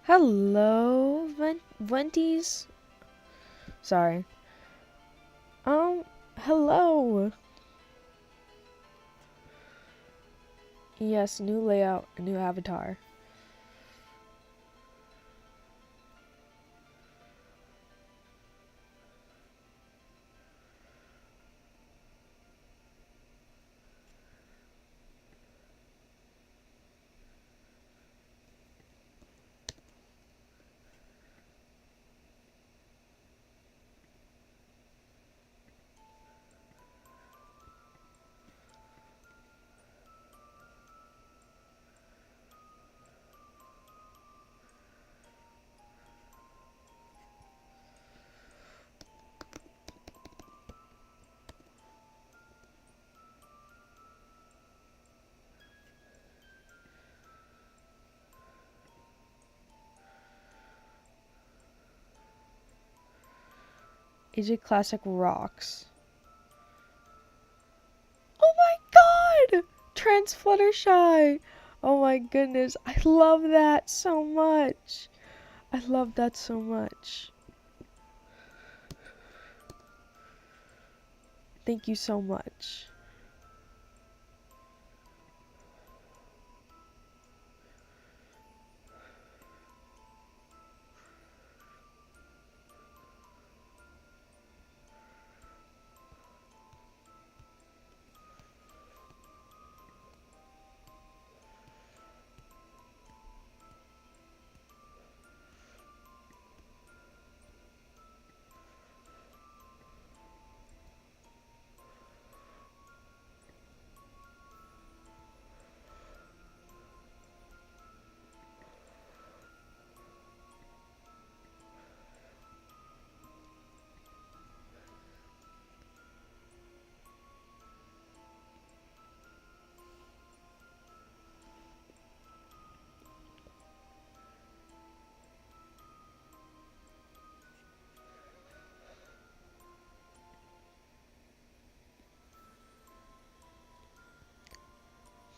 Hello, Venties. Sorry. Hello. Yes, new layout, new avatar. AJ Classic rocks. Oh my god! Trans Fluttershy! Oh my goodness, I love that so much. I love that so much. Thank you so much.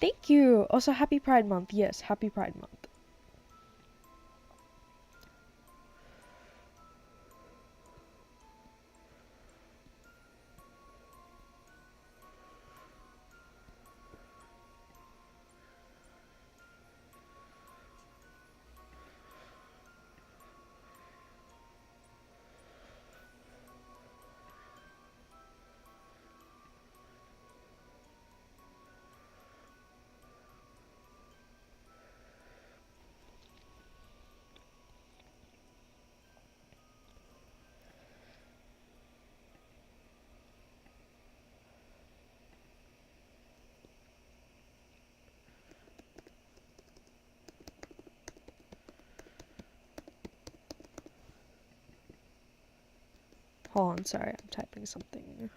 Thank you. Also, happy Pride Month. Yes, happy Pride Month. Hold on, sorry, I'm typing something.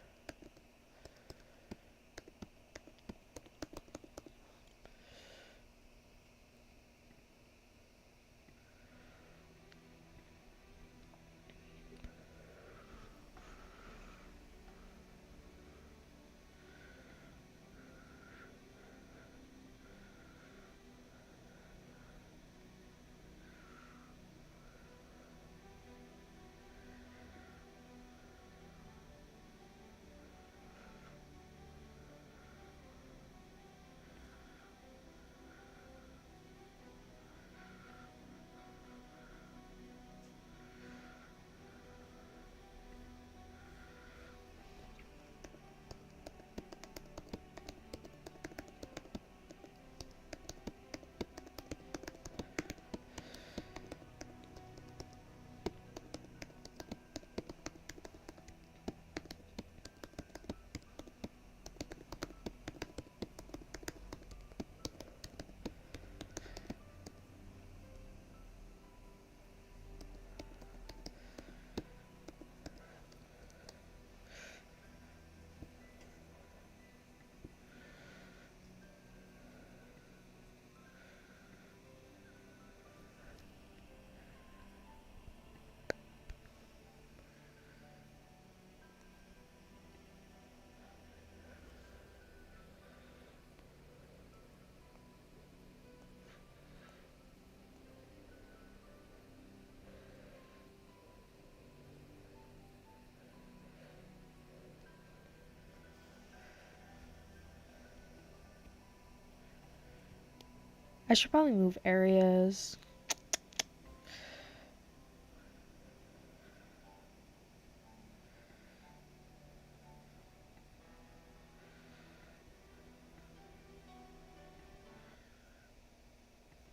I should probably move areas.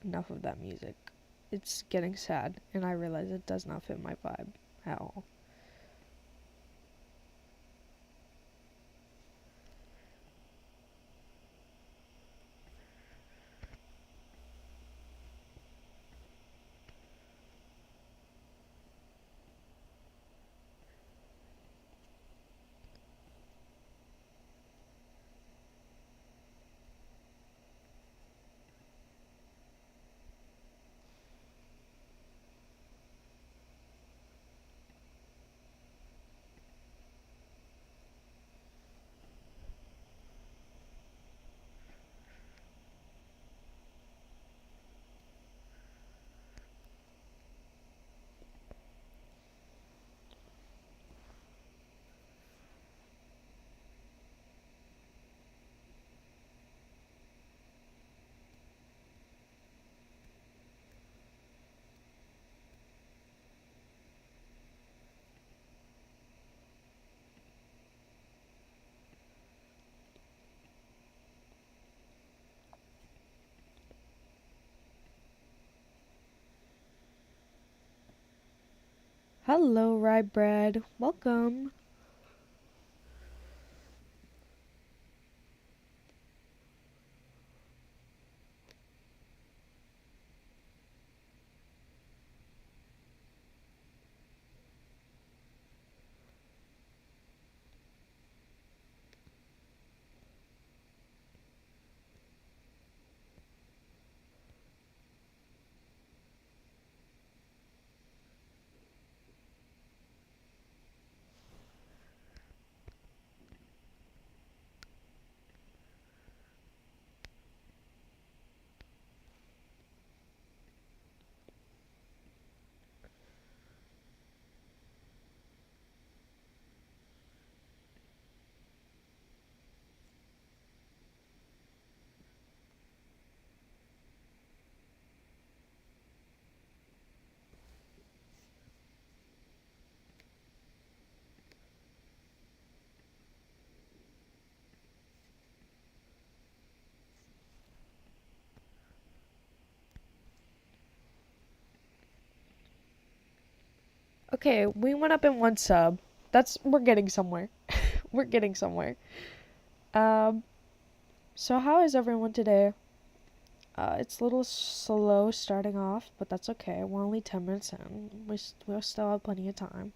Enough of that music. It's getting sad, and I realize it does not fit my vibe at all. Hello, Rye Bread. Welcome. Okay, we went up in one sub. We're getting somewhere. We're getting somewhere. Um, so how is everyone today? It's a little slow starting off, but that's okay. We're only 10 minutes in. We'll still have plenty of time.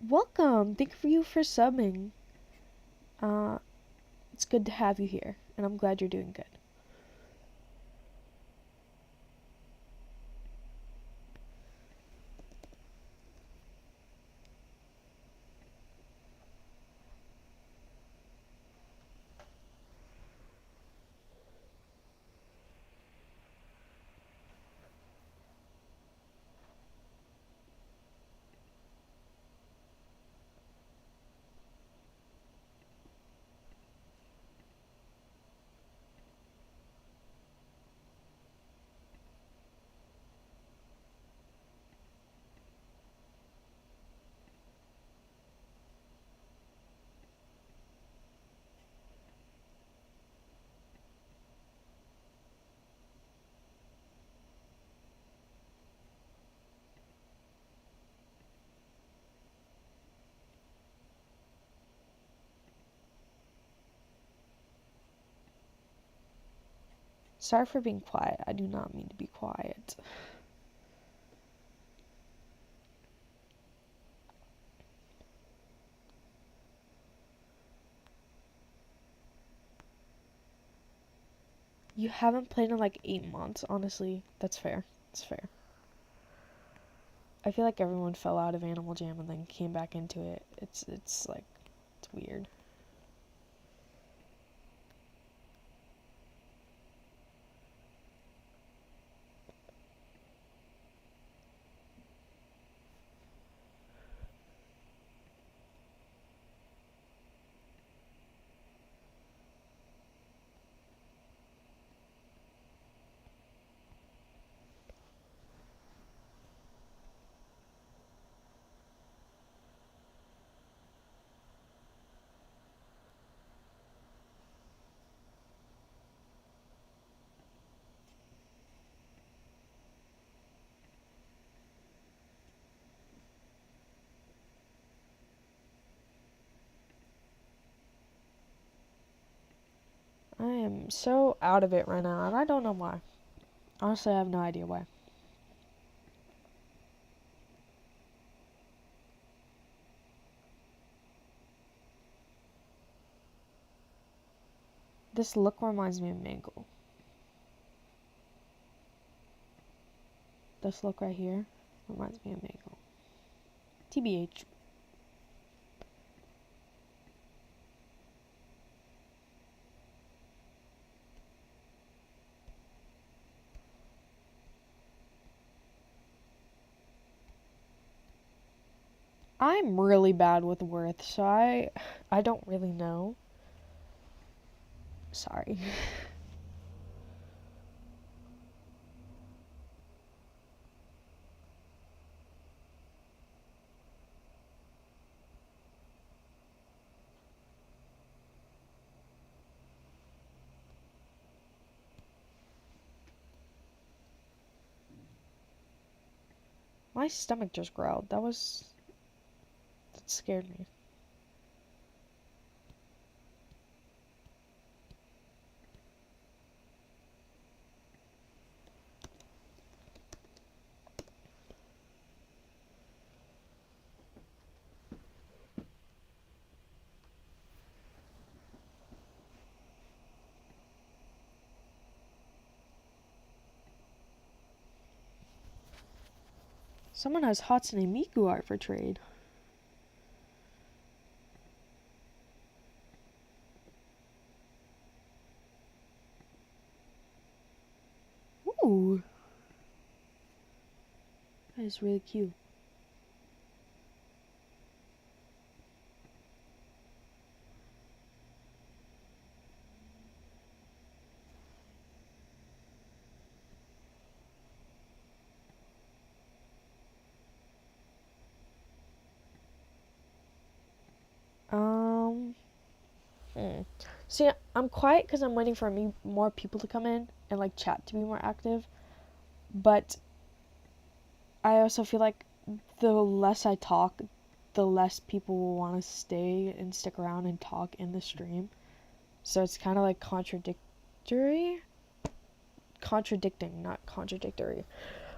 Welcome. Thank you for subbing. Uh, it's good to have you here, and I'm glad you're doing good. Sorry for being quiet. I do not mean to be quiet. You haven't played in like 8 months, honestly. That's fair. It's fair. I feel like everyone fell out of Animal Jam and then came back into it. It's like, it's weird. I am so out of it right now, and I don't know why. Honestly, I have no idea why. This look reminds me of Mangle. This look right here reminds me of Mangle. TBH. I'm really bad with worth, so I don't really know. Sorry. My stomach just growled. That scared me. Someone has Hatsune Miku art for trade. Ooh. That is really cute. Um, See, I'm quiet because I'm waiting for more people to come in and like chat to be more active. But I also feel like the less I talk, the less people will want to stay and stick around and talk in the stream. So it's kind of like contradicting, not contradictory.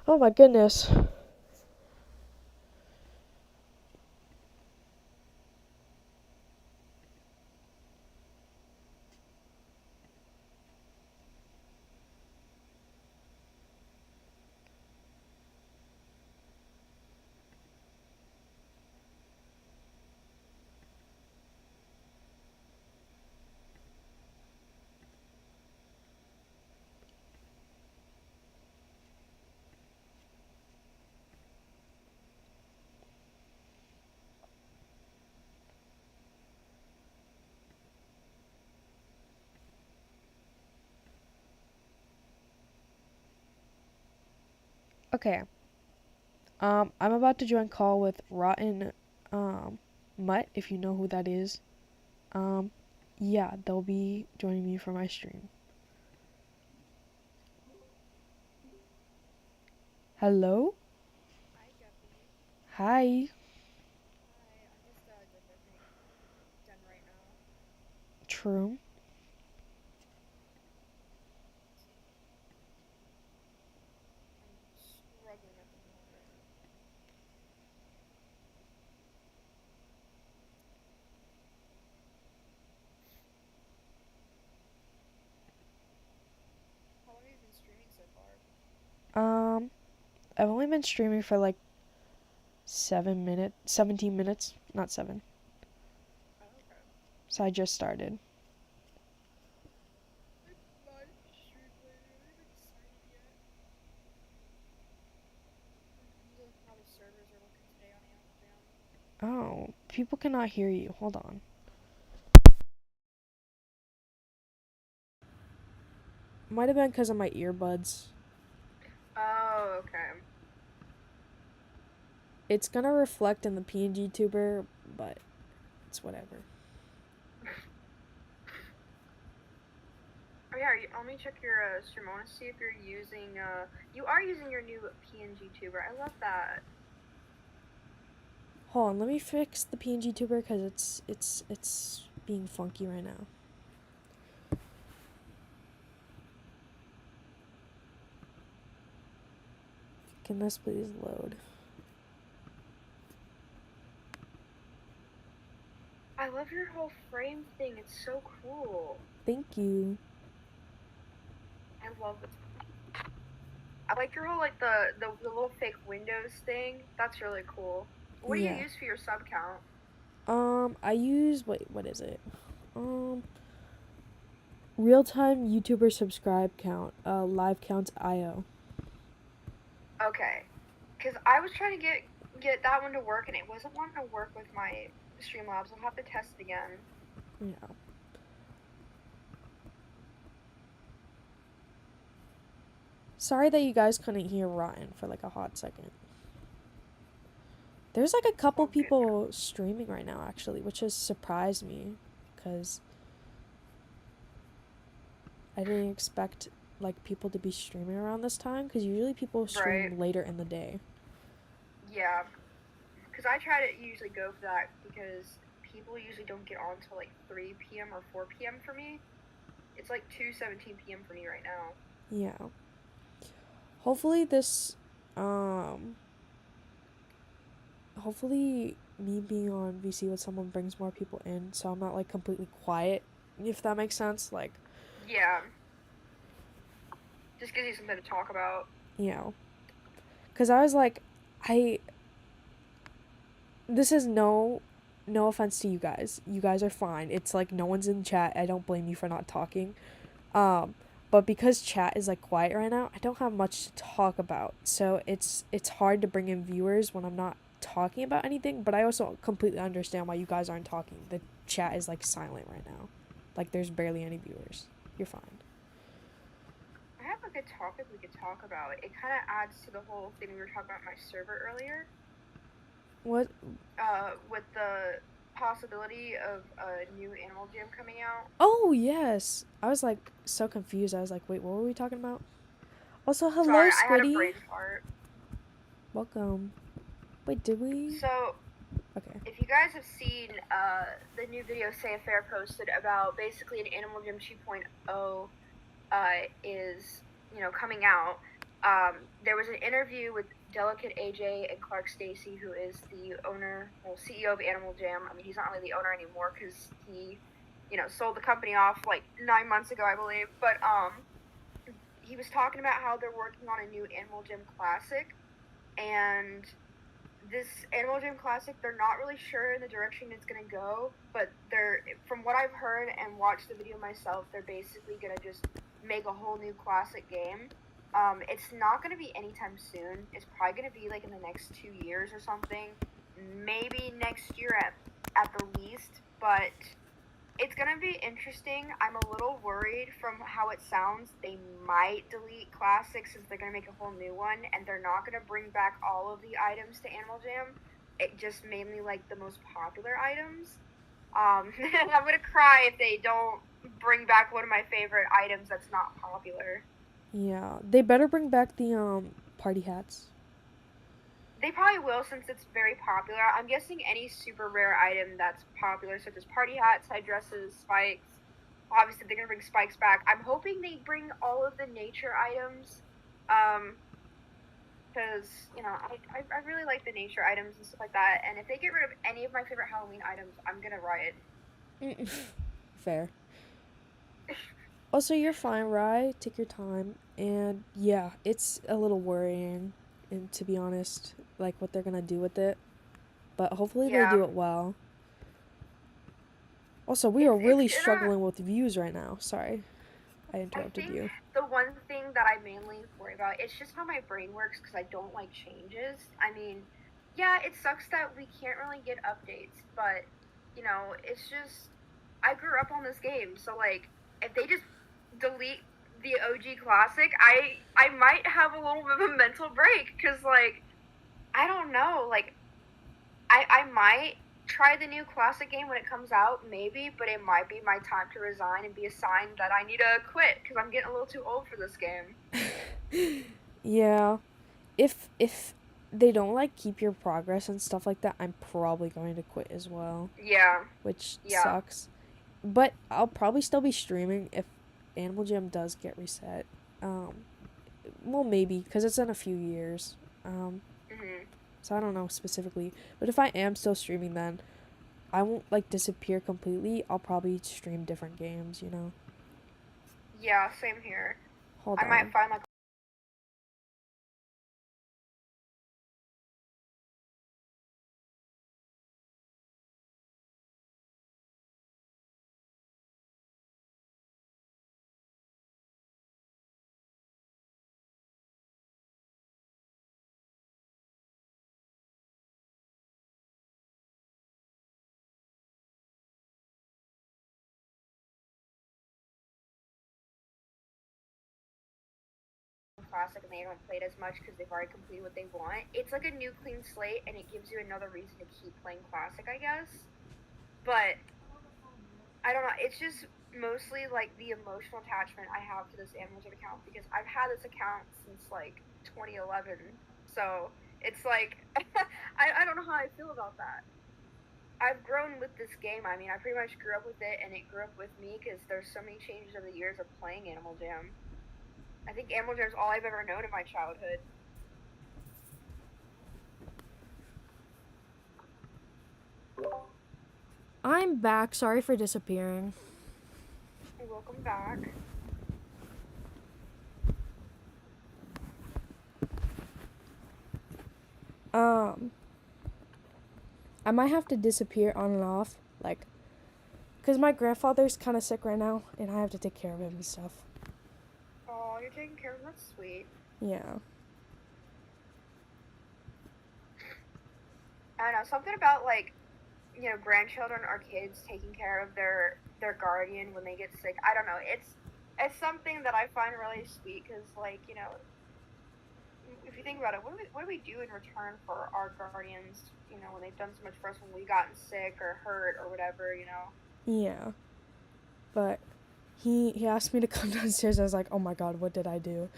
Oh my goodness. Okay. I'm about to join call with Rotten Mutt, if you know who that is. Um, yeah, they'll be joining me for my stream. Hello? Hi, Jeffy. Hi. Hi, I'm just getting everything done right now. True. I'm struggling at the moment. How long have you been streaming so far? I've only been streaming for like 17 minutes, not 7. Oh, okay. So I just started. I might stream later. I'm excited yet. Look how the servers are looking today on Animal Jam. Oh, people cannot hear you. Hold on. Might have been because of my earbuds. Oh, okay. It's gonna reflect in the PNG tuber, but it's whatever. Oh yeah, let me check your stream. I want to see if you're using you are using your new PNG tuber. I love that. Hold on, let me fix the PNG tuber because it's being funky right now. Can this please load? I love your whole frame thing. It's so cool. Thank you. I love it. I like your whole like the little fake windows thing. That's really cool. What do you Yeah. use for your sub count? I use what is it? Real time YouTuber subscribe count. Live counts IO. Okay, because I was trying to get that one to work and it wasn't wanting to work with my Streamlabs. I'll have to test it again. Yeah. Sorry that you guys couldn't hear Ryan for like a hot second. There's like a couple All good. people streaming right now actually, which has surprised me because I didn't expect like people to be streaming around this time because usually people stream Right. later in the day. Yeah. Because I try to usually go for that because people usually don't get on till like 3 p.m. or 4 p.m. for me. It's like 2:17 p.m. for me right now. Yeah. Hopefully this um hopefully me being on VC with someone brings more people in so I'm not like completely quiet, if that makes sense. Like, Yeah. Just gives you something to talk about. you know, because I was like, I this is no offense to you guys. You guys are fine. It's like no one's in chat. I don't blame you for not talking. Um, but because chat is like quiet right now, I don't have much to talk about. So it's hard to bring in viewers when I'm not talking about anything, but I also completely understand why you guys aren't talking. The chat is like silent right now. Like there's barely any viewers. You're fine. I have a good topic we could talk about. It kind of adds to the whole thing we were talking about in my server earlier. What? With the possibility of a new Animal Jam coming out. Oh, yes. I was like so confused. I was like, "Wait, what were we talking about?" Also, hello Sorry, I had a Squiddy. brain fart. Welcome. Wait, did we? So, Okay. if you guys have seen the new video Say Fair posted about basically an Animal Jam 2.0 is, coming out, there was an interview with Delicate AJ and Clark Stacy, who is the CEO of Animal Jam. I mean, he's not really the owner anymore because he, sold the company off like 9 months ago, I believe. But he was talking about how they're working on a new Animal Jam Classic, and this Animal Jam Classic, they're not really sure in the direction it's gonna go, but from what I've heard and watched the video myself, they're basically gonna just make a whole new classic game. It's not gonna be anytime soon. It's probably gonna be like in the next 2 years or something, maybe next year at the least. But it's gonna be interesting. I'm a little worried from how it sounds. They might delete Classic since they're gonna make a whole new one, and they're not gonna bring back all of the items to Animal Jam. It just mainly like the most popular items. I'm gonna cry if they don't bring back one of my favorite items that's not popular. Yeah, they better bring back the party hats. They probably will since it's very popular. I'm guessing any super rare item that's popular, such as party hats, headdresses, spikes. Obviously, they're gonna bring spikes back. I'm hoping they bring all of the nature items, because I really like the nature items and stuff like that. And if they get rid of any of my favorite Halloween items, I'm gonna riot. Fair. Also, you're fine, right? Take your time. And yeah, it's a little worrying. and to be honest, like what they're gonna do with it. But hopefully they Yeah. do it well. Also, we are really It's in a. struggling with views right now. Sorry, I I interrupted think you. the one thing that I mainly worry about, it's just how my brain works because I don't like changes. I mean, yeah, it sucks that we can't really get updates, but it's just I grew up on this game, so like if they just delete the OG classic, I might have a little bit of a mental break because like I don't know, like I might try the new classic game when it comes out, maybe, but it might be my time to resign and be a sign that I need to quit because I'm getting a little too old for this game. Yeah, if they don't like keep your progress and stuff like that, I'm probably going to quit as well, Yeah, which yeah. sucks. But I'll probably still be streaming if Animal Jam does get reset. Um, well, maybe because it's in a few years. Um, Mhm. so I don't know specifically. But if I am still streaming, then I won't like disappear completely. I'll probably stream different games. Yeah, same here. Hold I might on. find like a classic and they don't play it as much because they've already completed what they want. It's like a new clean slate and it gives you another reason to keep playing classic, I guess. But I don't know. It's just mostly like the emotional attachment I have to this Animal Jam account because I've had this account since like 2011. So it's like I don't know how I feel about that. I've grown with this game. I mean, I pretty much grew up with it, and it grew up with me because there's so many changes over the years of playing Animal Jam. I think Animal Jam is all I've ever known in my childhood. I'm back. Sorry for disappearing. Welcome back. Um, I might have to disappear on and off, like, cause my grandfather's kind of sick right now, and I have to take care of him and stuff. Oh, you're taking care of him. That's sweet. Yeah. I don't know, something about like grandchildren or kids taking care of their guardian when they get sick. I don't know. It's something that I find really sweet because like if you think about it, what do we do in return for our guardians? When they've done so much for us when we gotten sick or hurt or whatever. Yeah. But he asked me to come downstairs. I was like, oh my god, what did I do?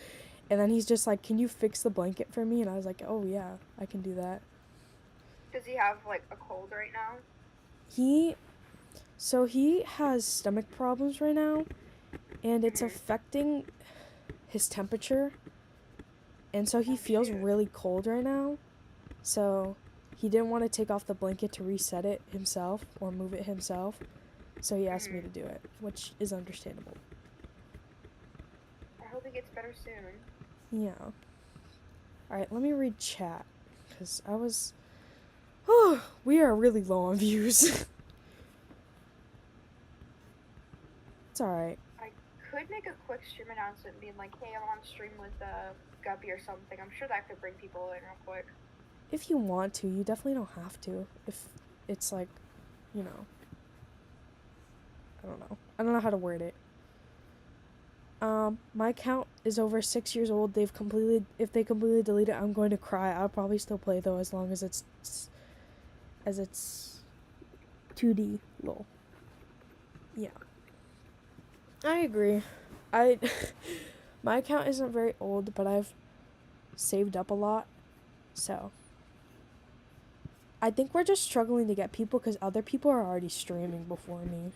And then he's just like, can you fix the blanket for me? And I was like, oh yeah, I can do that. Does he have like a cold right now? He So he has stomach problems right now, and it's Mhm. affecting his temperature, and so he Oh feels shoot. really cold right now. So he didn't want to take off the blanket to reset it himself or move it himself. So he asked me Mhm. to do it, which is understandable. I hope he gets better soon. Yeah. All right, let me read chat cuz I was we are really low on views. It's all right. I could make a quick stream announcement being like, "Hey, I'm on stream with Guppy or something." I'm sure that could bring people in real quick. If you want to, you definitely don't have to. If it's like, you know, I don't know. I don't know how to word it. My account is over 6 years old. If they completely delete it, I'm going to cry. I'll probably still play though, as long as it's 2D. Lol. Yeah, I agree. I my account isn't very old, but I've saved up a lot, so I think we're just struggling to get people because other people are already streaming before me.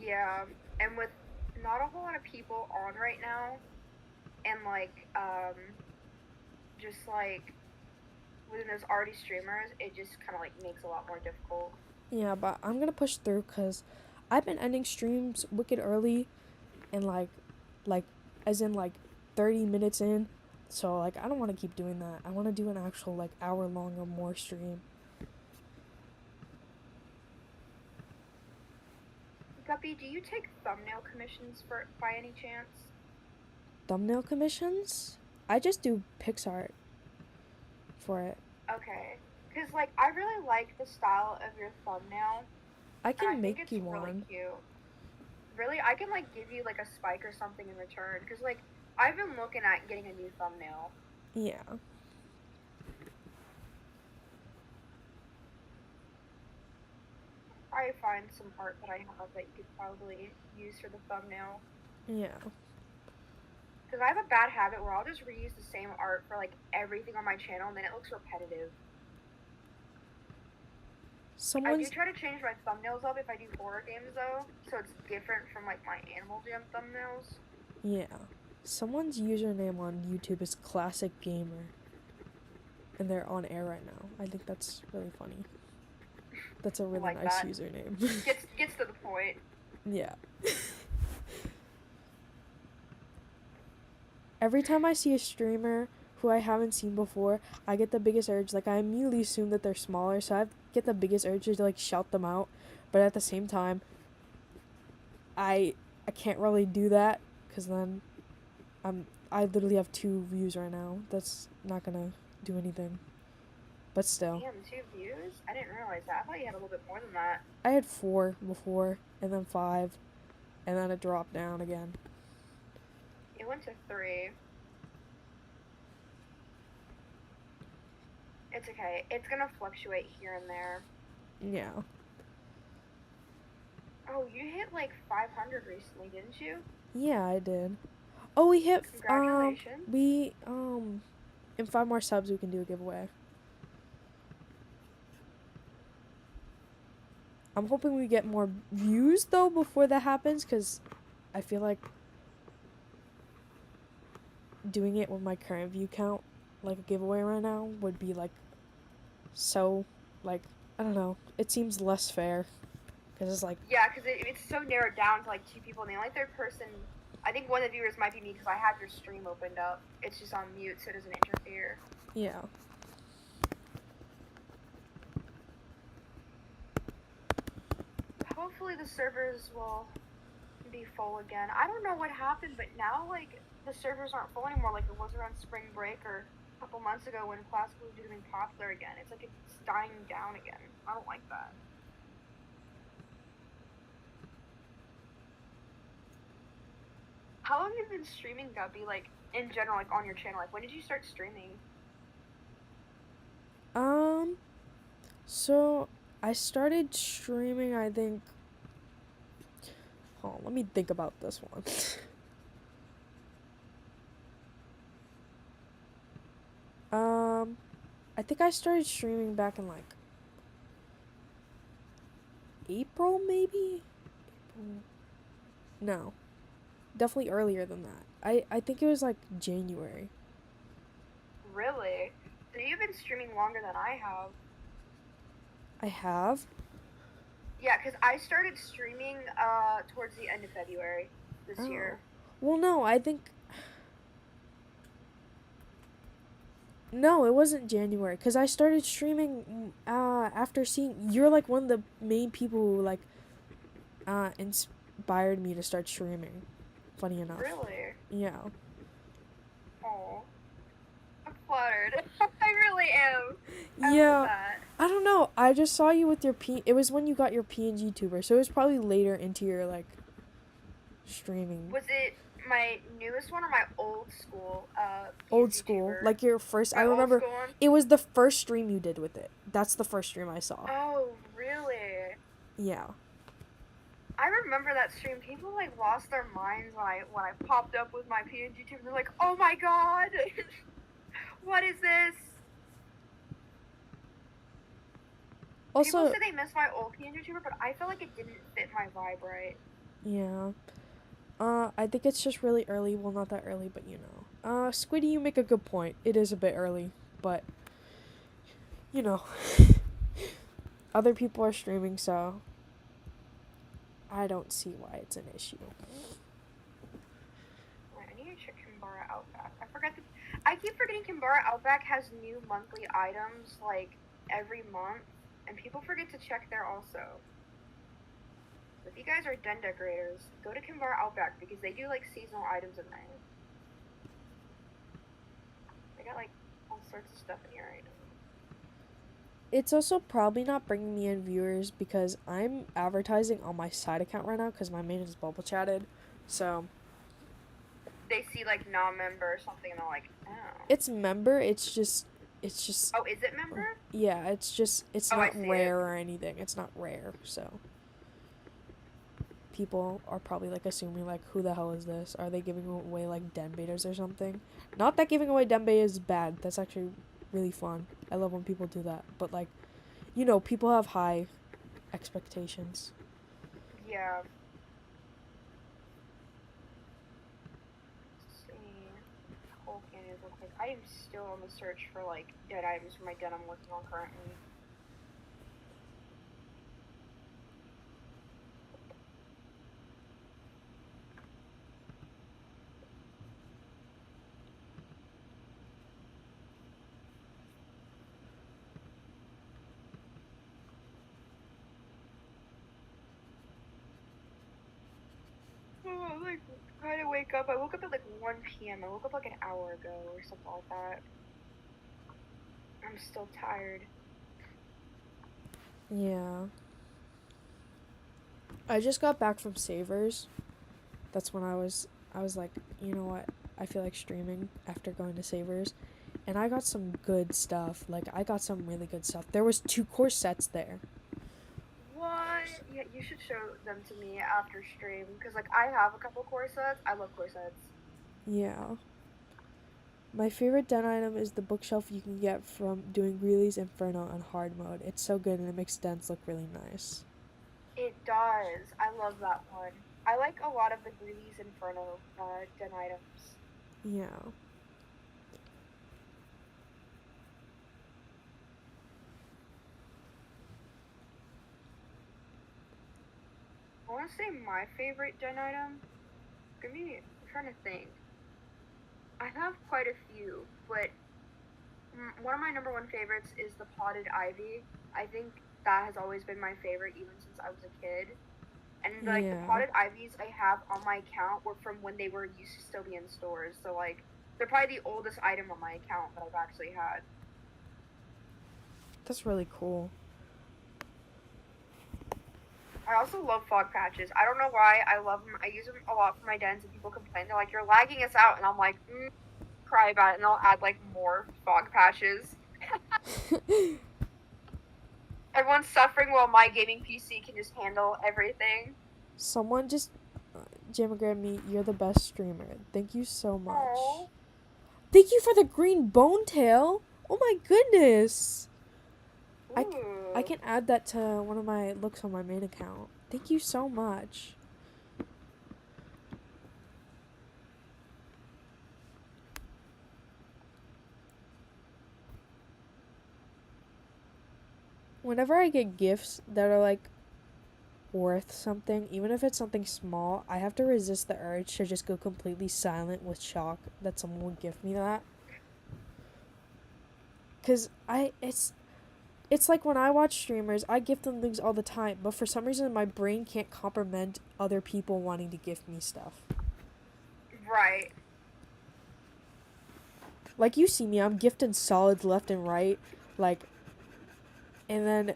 Yeah, and with not a whole lot of people on right now, and like just like when there's already streamers, it just kind of like makes it a lot more difficult. Yeah, but I'm gonna push through because I've been ending streams wicked early, and like as in like 30 minutes in, So like I don't want to keep doing that. I want to do an actual like hour long or more stream. Guppy, do you take thumbnail commissions for by any chance? Thumbnail commissions? I just do PixArt for it. Okay. Because, like, I really like the style of your thumbnail, I and I can think make it's you really one. cute. Really, I can, like, give you, like, a spike or something in return. Because, like, I've been looking at getting a new thumbnail. Yeah. I find some art that I have that you could probably use for the thumbnail. Yeah. Because I have a bad habit where I'll just reuse the same art for, like, everything on my channel, and then it looks repetitive. I do try to change my thumbnails up if I do horror games, though, so it's different from, like, my Animal Jam thumbnails. Yeah. Someone's username on YouTube is Classic Gamer. And they're on air right now. I think that's really funny. That's a really Like nice that. username. Gets to the point. Yeah. Every time I see a streamer who I haven't seen before, I get the biggest urge. Like, I immediately assume that they're smaller, so I get the biggest urge to, like, shout them out. But at the same time, I can't really do that, because then I literally have 2 views right now. That's not gonna do anything. But still. Damn, 2 views? I didn't realize that. I thought you had a little bit more than that. I had 4 before, and then 5, and then it dropped down again. It went to 3. It's okay. It's gonna fluctuate here and there. Yeah. Oh, you hit like 500 recently, didn't you? Yeah, I did. Oh, we hit Congratulations. in 5 more subs we can do a giveaway. I'm hoping we get more views though before that happens, cuz I feel like doing it with my current view count, like a giveaway right now, would be like so, like, I don't know, it seems less fair, because it's like, Yeah, because it's so narrowed down to like 2 people, and the only third person, I think one of the viewers might be me because I have your stream opened up. It's just on mute so it doesn't interfere. yeah. Hopefully the servers will be full again. I don't know what happened, but now like the servers aren't full anymore like it was around spring break or a couple months ago when classical was becoming popular again. It's like it's dying down again. I don't like that. How long have you been streaming, Guppy? Like in general, like on your channel? Like when did you start streaming? So I started streaming, I think. Hold on, let me think about this one. I think I started streaming back in like April, maybe? April. No, definitely earlier than that. I think it was like January. Really? So you've been streaming longer than I have. I have? Yeah, because I started streaming towards the end of February this year. Well, no, I think. No, it wasn't January, because I started streaming after seeing. You're like one of the main people who like inspired me to start streaming. Funny enough. Really? Yeah. Oh. I'm flattered. I really am. I Yeah. love that. I don't know. I just saw you with your It was when you got your PNG tuber, so it was probably later into your like streaming. Was it my newest one or my old school? Old school, YouTuber? like your first. My I remember old school one? it was the first stream you did with it. That's the first stream I saw. Oh, really? Yeah. I remember that stream. People like lost their minds when I popped up with my PNG tuber. They're like, "Oh my god, what is this?" Also, People say they miss my old PNG tuber, but I felt like it didn't fit my vibe right. yeah. I think it's just really early. Well, not that early, but you know. Squiddy, you make a good point. It is a bit early, but you know, other people are streaming, so I don't see why it's an issue. Wait, I need to check Kimbara Outback. I forgot I keep forgetting Kimbara Outback has new monthly items like every month, and people forget to check there also. So if you guys are den decorators, go to Kimbara Outback because they do like seasonal items in there. They got like all sorts of stuff in here right now. It's also probably not bringing me in viewers because I'm advertising on my side account right now because my main is bubble chatted. So They see like non-member or something, and they're like, oh. it's member. It's just. Oh, is it member? Yeah, it's Oh, I not see rare it. or anything. It's not rare. So people are probably like assuming like, who the hell is this? Are they giving away like den betas or something? Not that giving away den betas is bad. That's actually really fun. I love when people do that. But like, people have high expectations. Yeah. Let's see. Coal canyons real quick. I am still on the search for like dead items for my den I'm working on currently. Oh, I'm like trying to wake up. I woke up at like 1 p.m. I woke up like an hour ago or something like that. I'm still tired. Yeah. I just got back from Savers. That's when I was like, you know what? I feel like streaming after going to Savers. And I got some good stuff. Like I got some really good stuff. There was 2 core sets there. What? Yeah, you should show them to me after stream because like I have a couple core sets. I love core sets. Yeah. My favorite den item is the bookshelf you can get from doing Greely's Inferno on hard mode. It's so good and it makes dens look really nice. It does. I love that one. I like a lot of the Greely's Inferno den items. Yeah. I want to say my favorite den item. Give me. I'm trying to think. I have quite a few, but one of my number one favorites is the potted ivy. I think that has always been my favorite even since I was a kid. And like the Yeah. potted ivies I have on my account were from when they were used to still be in stores. So like they're probably the oldest item on my account that I've actually had. That's really cool. I also love fog patches. I don't know why I love them. I use them a lot for my dens, and people complain. They're like, "You're lagging us out," and I'm like, cry about it, and I'll add like more fog patches. Everyone's suffering while my gaming PC can just handle everything. Someone just Jamagrammed me, you're the best streamer. Thank you so much. Aww. Thank you for the green bone tail. Oh my goodness. I can add that to one of my looks on my main account. Thank you so much. Whenever I get gifts that are like worth something, even if it's something small, I have to resist the urge to just go completely silent with shock that someone would give me that. Cause it's like when I watch streamers, I gift them things all the time, but for some reason my brain can't comprehend other people wanting to gift me stuff. Right. Like you see me, I'm gifting solids left and right, like, and then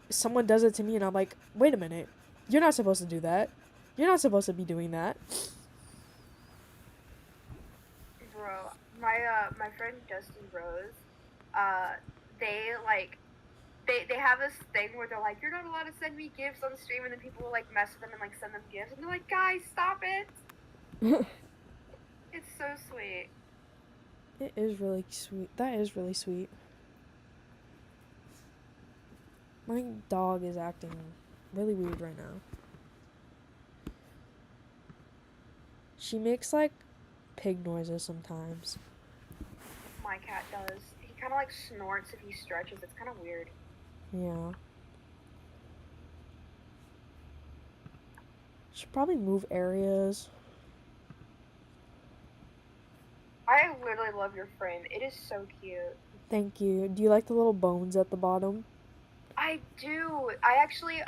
someone does it to me and I'm like, wait a minute, you're not supposed to do that. You're not supposed to be doing that. Bro, my friend Justin Rose, they like they have this thing where they're like, you're not allowed to send me gifts on stream, and then people will like mess with them and like send them gifts, and they're like, guys, stop it. It's so sweet. It is really sweet. That is really sweet. My dog is acting really weird right now. She makes like pig noises sometimes. My cat does. He kind of like snorts if he stretches. It's kind of weird. Yeah. Should probably move areas. I literally love your frame. It is so cute. Thank you. Do you like the little bones at the bottom? I do. I actually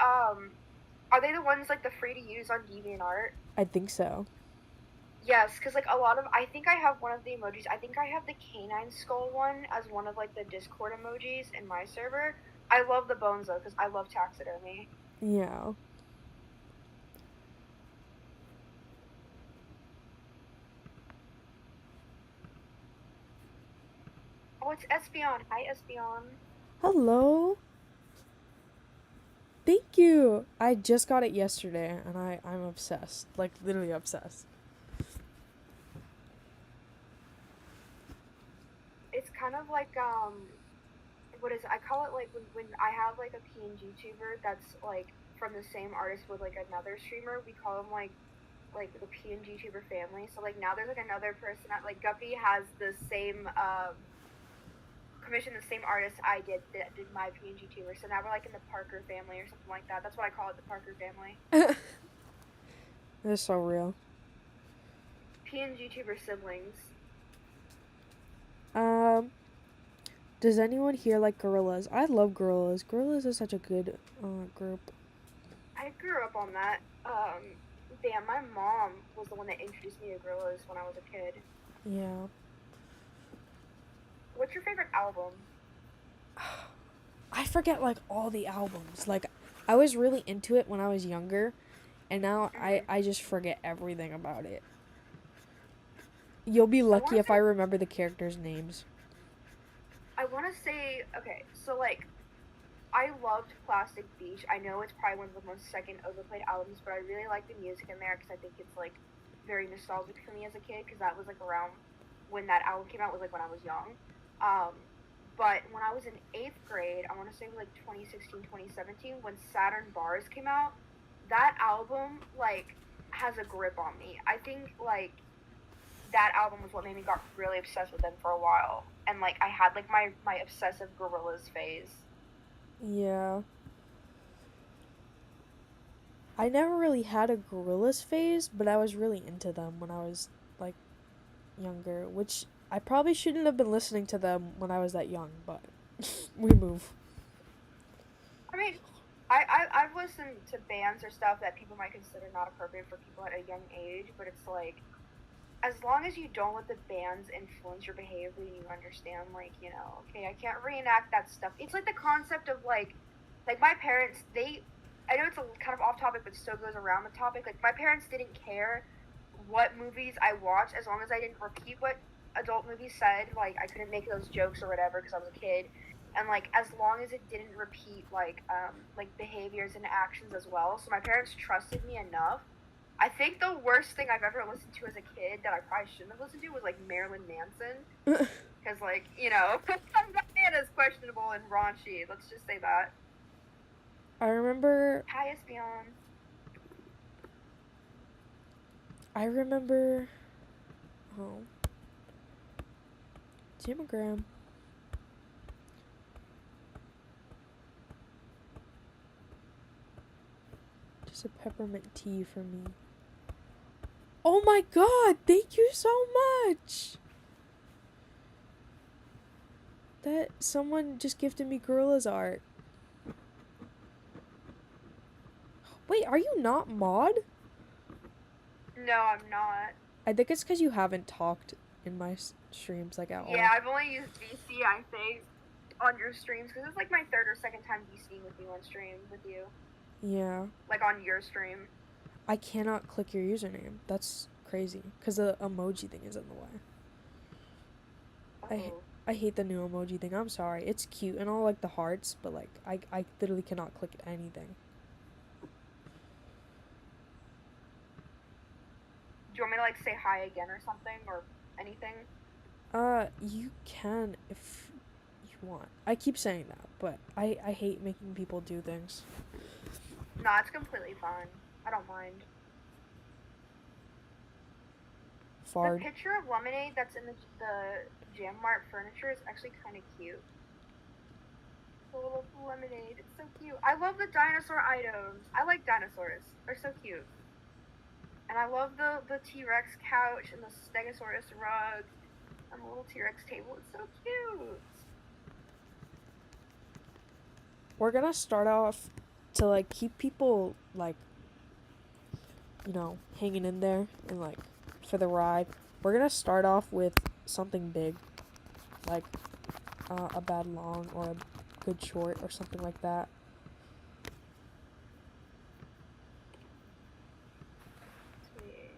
are they the ones like the free to use on DeviantArt? I think so. Yes, because like a lot of I think I have one of the emojis. I think I have the canine skull one as one of like the Discord emojis in my server. I love the bones though because I love taxidermy. Yeah. Oh, it's Espeon. Hi, Espeon. Hello. Thank you. I just got it yesterday and I'm obsessed. Like literally obsessed. It's kind of like what is it? I call it like when I have like a PNG tuber that's like from the same artist with like another streamer, we call them like the PNG tuber family. So like now there's like another person that like Guppy has the same commissioned the same artist I did that did my PNG tuber. So now we're like in the Parker family or something like that. That's what I call it, the Parker family. They're so real. PNG tuber siblings. Does anyone here like gorillas? I love gorillas. Gorillas is such a good group. I grew up on that. Damn, my mom was the one that introduced me to gorillas when I was a kid. Yeah. What's your favorite album? I forget like all the albums. Like I was really into it when I was younger, and now I just forget everything about it. You'll be lucky if I remember the characters' names. I want to say, okay, so like, I loved Plastic Beach. I know it's probably one of the most second overplayed albums, but I really like the music in there because I think it's like very nostalgic for me as a kid because that was like around when that album came out, was like when I was young. But when I was in 8th grade, I want to say like 2016, 2017, when Saturn Bars came out, that album like has a grip on me. I think like that album was what made me got really obsessed with them for a while. And like I had like my obsessive Gorillaz phase. Yeah. I never really had a gorillas phase, but I was really into them when I was like younger, which I probably shouldn't have been listening to them when I was that young, but we move. I mean, I've listened to bands or stuff that people might consider not appropriate for people at a young age, but it's like as long as you don't let the bands influence your behavior and you understand, like, you know, okay, I can't reenact that stuff. It's like the concept of like my parents, I know it's a kind of off topic, but still goes around the topic. Like my parents didn't care what movies I watched as long as I didn't repeat what adult movies said. Like I couldn't make those jokes or whatever because I was a kid. And like as long as it didn't repeat like behaviors and actions as well. So my parents trusted me enough. I think the worst thing I've ever listened to as a kid that I probably shouldn't have listened to was like Marilyn Manson, because like you know that man is questionable and raunchy. Let's just say that. I remember. Hi, Espeon. I remember. Oh. Jim Graham. Just a peppermint tea for me. Oh my god, thank you so much! That someone just gifted me Gorilla's art. Wait, are you not mod? No, I'm not. I think it's because you haven't talked in my streams like at all. Yeah, I've only used VC, I think, on your streams because it's like my third or second time VCing with you on stream with you. Yeah. Like on your stream. I cannot click your username. That's crazy because the emoji thing is in the way. I hate the new emoji thing. I'm sorry. It's cute and all like the hearts, but like I literally cannot click anything. Do you want me to like say hi again or something or anything? You can if you want. I keep saying that, but I hate making people do things. No, it's completely fine. I don't mind. Fard. The picture of Lemonade that's in the Jam Mart furniture is actually kind of cute. The little Lemonade, it's so cute. I love the dinosaur items. I like dinosaurs. They're so cute. And I love the T-Rex couch and the Stegosaurus rug. on the little T-Rex table. It's so cute. We're gonna start off to like keep people like, you know, hanging in there and like for the ride. We're gonna start off with something big, like a bad long or a good short or something like that. Sweet.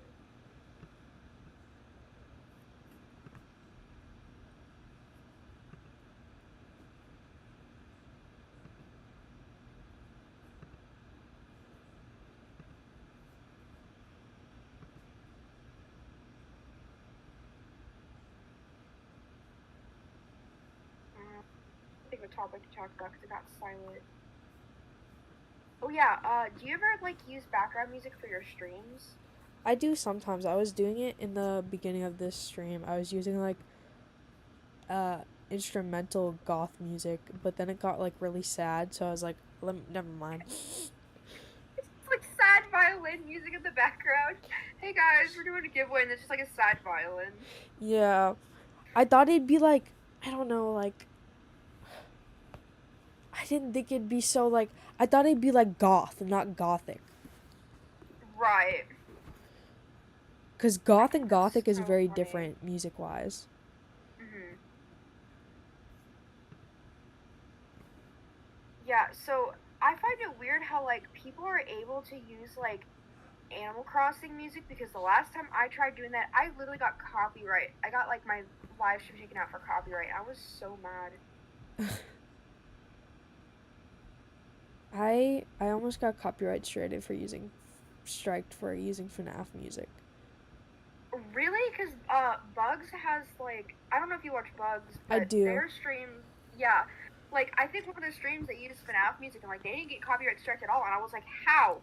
Think of a topic to talk about because it got silent. Oh yeah, do you ever like use background music for your streams? I do sometimes. I was doing it in the beginning of this stream. I was using like uh instrumental goth music, but then it got like really sad, so I was like, never mind. It's like sad violin music in the background. Hey guys, we're doing a giveaway and it's just like a sad violin. Yeah, I thought it'd be like, I don't know, like I didn't think it'd be so like, I thought it'd be like goth, not gothic. Right. Cause I goth think and that's gothic is so very funny. different music wise. Mhm. Yeah, so I find it weird how like people are able to use like Animal Crossing music because the last time I tried doing that, I literally got copyright. I got like my live stream taken out for copyright. I was so mad. I almost got copyright striked for using FNAF music. Really? Because Bugs has like I don't know if you watch Bugs, I but do. their streams, yeah, like I think one of their streams they used FNAF music and like they didn't get copyright strike at all, and I was like, how?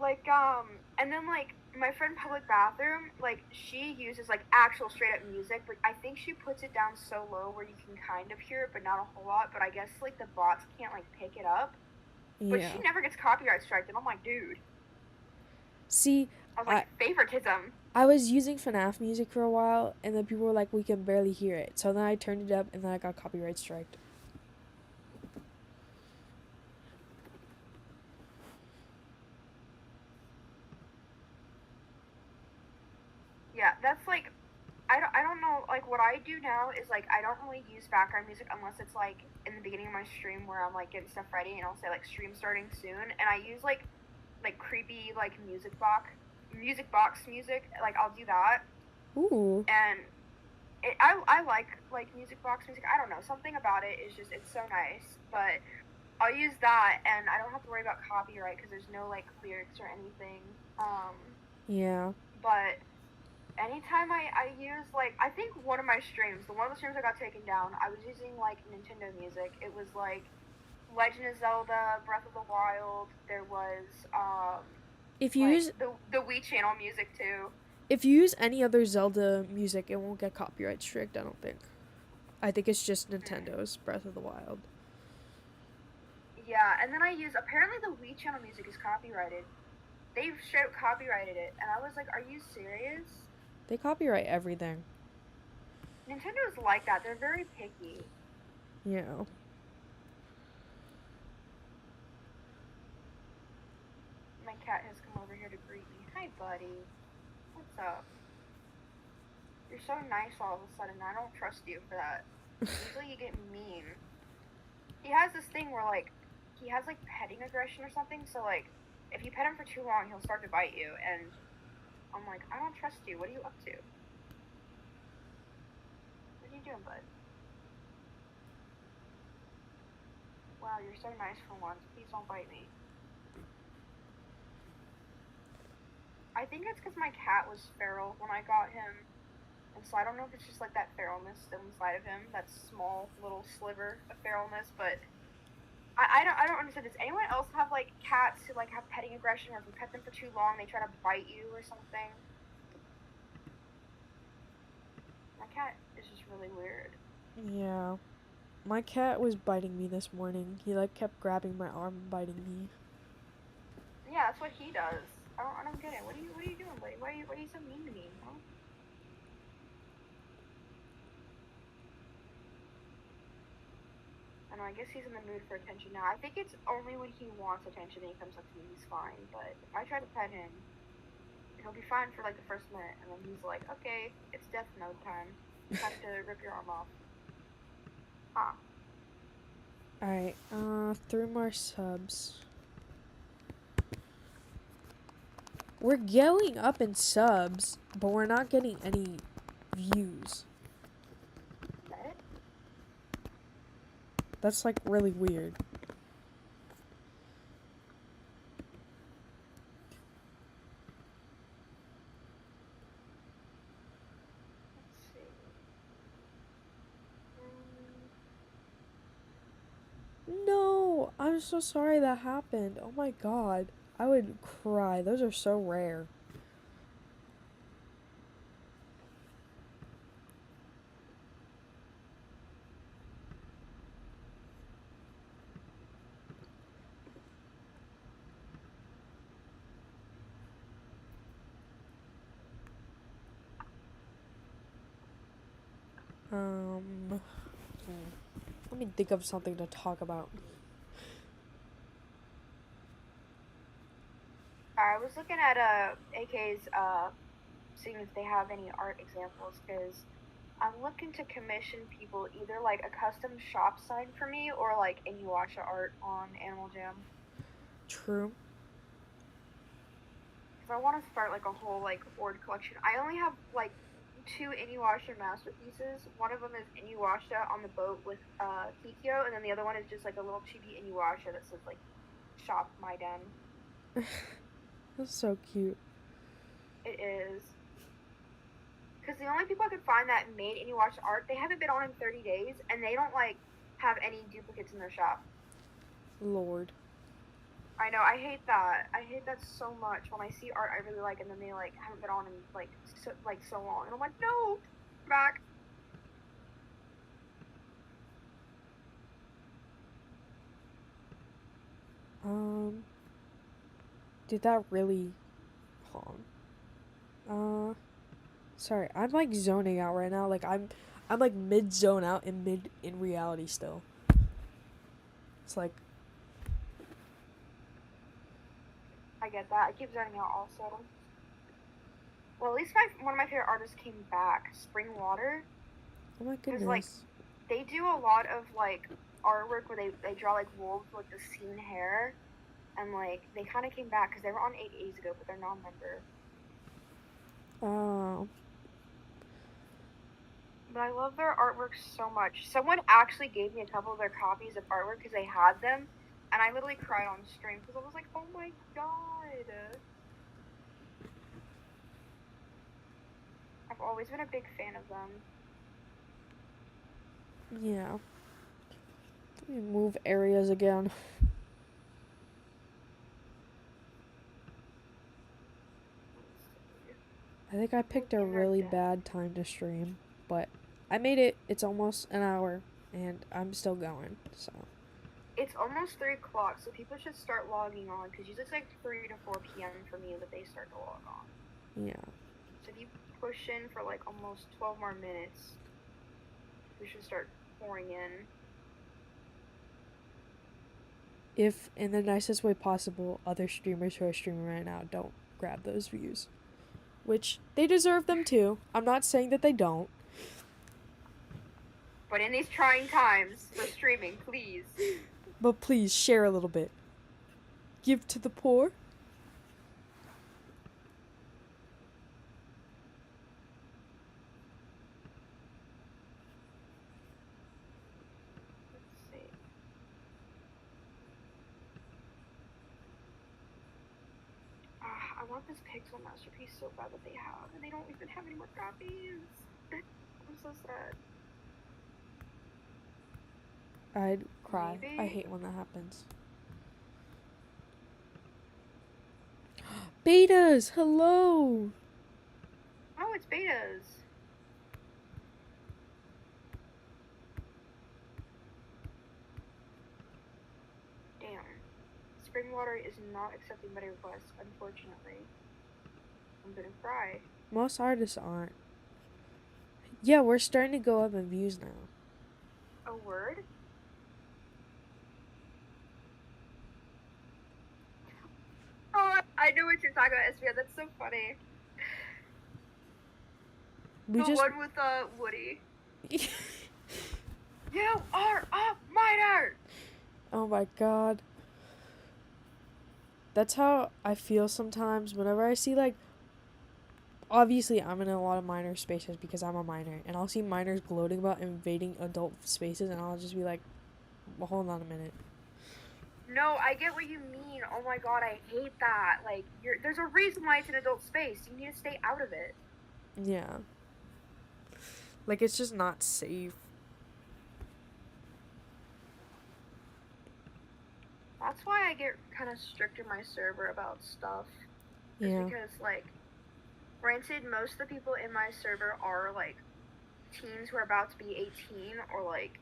Like and then like my friend Public Bathroom, like she uses like actual straight up music, but I think she puts it down so low where you can kind of hear it, but not a whole lot. But I guess like the bots can't like pick it up. But Yeah. she never gets copyright striked, and I'm like, dude. See, I was I like, favoritism. I was using FNAF music for a while, and then people were like, "We can barely hear it." So then I turned it up, and then I got copyright striked. Yeah, that's like I don't know like what I do now is like I don't really use background music unless it's like in the beginning of my stream where I'm like getting stuff ready and I'll say like stream starting soon and I use like creepy like music box music, like I'll do that. Ooh. And I like music box music. I don't know, something about it is just it's so nice. But I'll use that and I don't have to worry about copyright because there's no like lyrics or anything. Yeah. But anytime I use like I think one of my streams, the one of the streams I got taken down, I was using like Nintendo music. It was like Legend of Zelda, Breath of the Wild. There was If you like use the Wii channel music too. if you use any other Zelda music, it won't get copyright strict. I don't think. I think it's just Nintendo's Breath of the Wild. Yeah, and then I use apparently the Wii channel music is copyrighted. They've straight up copyrighted it, and I was like, "Are you serious?" They copyright everything. Nintendo's like that. They're very picky. Yeah. My cat has come over here to greet me. Hi, buddy. What's up? You're so nice all of a sudden. I don't trust you for that. Usually you get mean. He has this thing where like he has like petting aggression or something. So like if you pet him for too long, he'll start to bite you. And I'm like, I don't trust you. What are you up to? What are you doing, bud? Wow, you're so nice for once. Please don't bite me. I think it's because my cat was feral when I got him. And so I don't know if it's just like that feralness still inside of him, that small little sliver of feralness, but I don't understand. Does anyone else have like cats who like have petting aggression, or if you pet them for too long, they try to bite you or something? My cat is just really weird. Yeah. My cat was biting me this morning. He like kept grabbing my arm and biting me. Yeah, that's what he does. I don't get it. What are you doing, buddy? Why are you so mean to me? Huh? I know. I guess he's in the mood for attention now. I think it's only when he wants attention that he comes up to me. He's fine. But if I try to pet him, he'll be fine for like the first minute, and then he's like, "Okay, it's death mode time. Time to rip your arm off." Huh? Alright, 3 more subs. We're going up in subs, but we're not getting any views. Is that it? That's like really weird. Let's see. No, I'm so sorry that happened. Oh my god. I would cry. Those are so rare. Hmm. Let me think of something to talk about. I was looking at AK's seeing if they have any art examples because I'm looking to commission people either like a custom shop sign for me or like Inuyasha art on Animal Jam. True. Because I want to start like a whole like horde collection. I only have like 2 Inuyasha masterpieces. One of them is Inuyasha on the boat with Kikyo, and then the other one is just like a little chibi Inuyasha that says like "Shop My Den." That's so cute. It is. Because the only people I could find that made Inuyasha art, they haven't been on in 30 days, and they don't like have any duplicates in their shop. Lord. I know. I hate that. I hate that so much. When I see art I really like, and then they like haven't been on in like so long, and I'm like, no, back. Did that really... Hold on. Sorry, I'm like zoning out right now. Like I'm like mid zone out and mid in reality still. It's like I get that. I keep zoning out also. Well, at least one of my favorite artists came back, Spring Water. oh my Because like goodness. they do a lot of like artwork where they draw like wolves with the seen hair, and like they kind of came back because they were on 8 days ago, but they're non-member. Oh. But I love their artwork so much. Someone actually gave me a couple of their copies of artwork because they had them, and I literally cried on stream because I was like, oh my god. I've always been a big fan of them. Yeah. Let me move areas again. I think I picked a really bad time to stream, but I made it. It's almost an hour, and I'm still going, so. It's almost 3 o'clock, so people should start logging on because usually it's like 3 to 4 p.m. for me that they start to log on. Yeah. So if you push in for like almost 12 more minutes, we should start pouring in. If, in the nicest way possible, other streamers who are streaming right now don't grab those views. Which, they deserve them too. I'm not saying that they don't. But in these trying times for streaming, please. But please, share a little bit. Give to the poor. Let's see. I want this Pixel Masterpiece so bad that they have, and they don't even have any more copies. I'm so sad. I'd cry. Maybe? I hate when that happens. Betas! Hello! Oh, it's betas. Damn. Springwater is not accepting meta requests, unfortunately. I'm gonna cry. Most artists aren't. Yeah, we're starting to go up in views now. A word? Oh, I know what you're talking about, SBN. That's so funny. We the just one with Woody. You are a minor! Oh my god. That's how I feel sometimes whenever I see, like, obviously I'm in a lot of minor spaces because I'm a minor, and I'll see minors gloating about invading adult spaces, and I'll just be like, well, hold on a minute. No, I get what you mean. Oh my god, I hate that. Like, there's a reason why it's an adult space. You need to stay out of it. Yeah. Like, it's just not safe. That's why I get kind of strict in my server about stuff. Yeah. Because, like, granted, most of the people in my server are, like, teens who are about to be 18 or, like,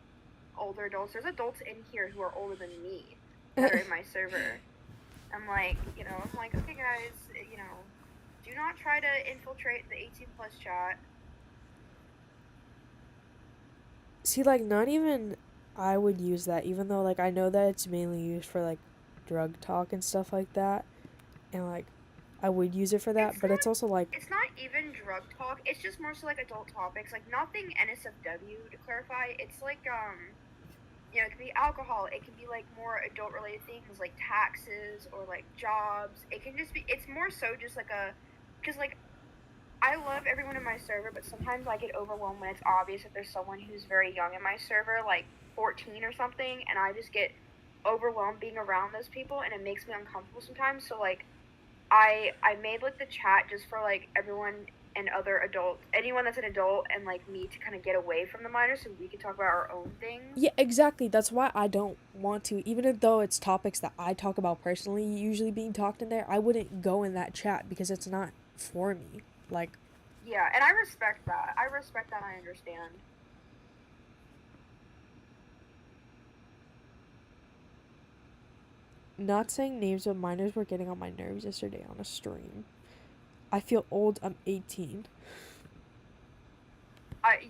older adults. There's adults in here who are older than me that are in my server. I'm like, okay, guys, do not try to infiltrate the 18 plus chat. See, like, not even I would use that, even though, like, I know that it's mainly used for, like, drug talk and stuff like that, and, like, I would use it for that, but it's also, like... It's not even drug talk, it's just more so, like, adult topics, like, nothing NSFW, to clarify. It's, like, it can be alcohol, it can be, like, more adult-related things, like taxes, or, like, jobs. It can just be, it's more so just, like, because, like, I love everyone in my server, but sometimes I get overwhelmed when it's obvious that there's someone who's very young in my server, like 14 or something, and I just get overwhelmed being around those people, and it makes me uncomfortable sometimes. So, like, I made, like, the chat just for, like, everyone and other adults, anyone that's an adult and, like, me to kind of get away from the minors so we can talk about our own things. Yeah, exactly. That's why I don't want to. Even though it's topics that I talk about personally usually being talked in there, I wouldn't go in that chat because it's not for me. Like... Yeah, and I respect that. I understand. Not saying names, but minors were getting on my nerves yesterday on a stream. I feel old. I'm 18.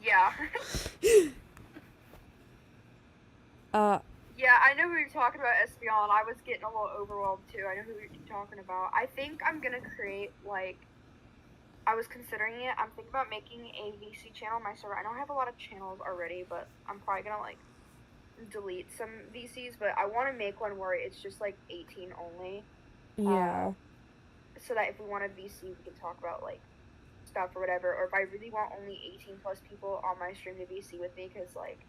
Yeah. Yeah, I know who you're talking about, Espeon. I was getting a little overwhelmed too. I know who you're talking about. I think I'm gonna create, like, I was considering it. I'm thinking about making a VC channel on my server. I know I have a lot of channels already, but I'm probably gonna, like, delete some VCs, but I want to make one where it's just, like, 18 only. Yeah. So that if we want a VC, we can talk about, like, stuff or whatever. Or if I really want only 18 plus people on my stream to VC with me, because, like,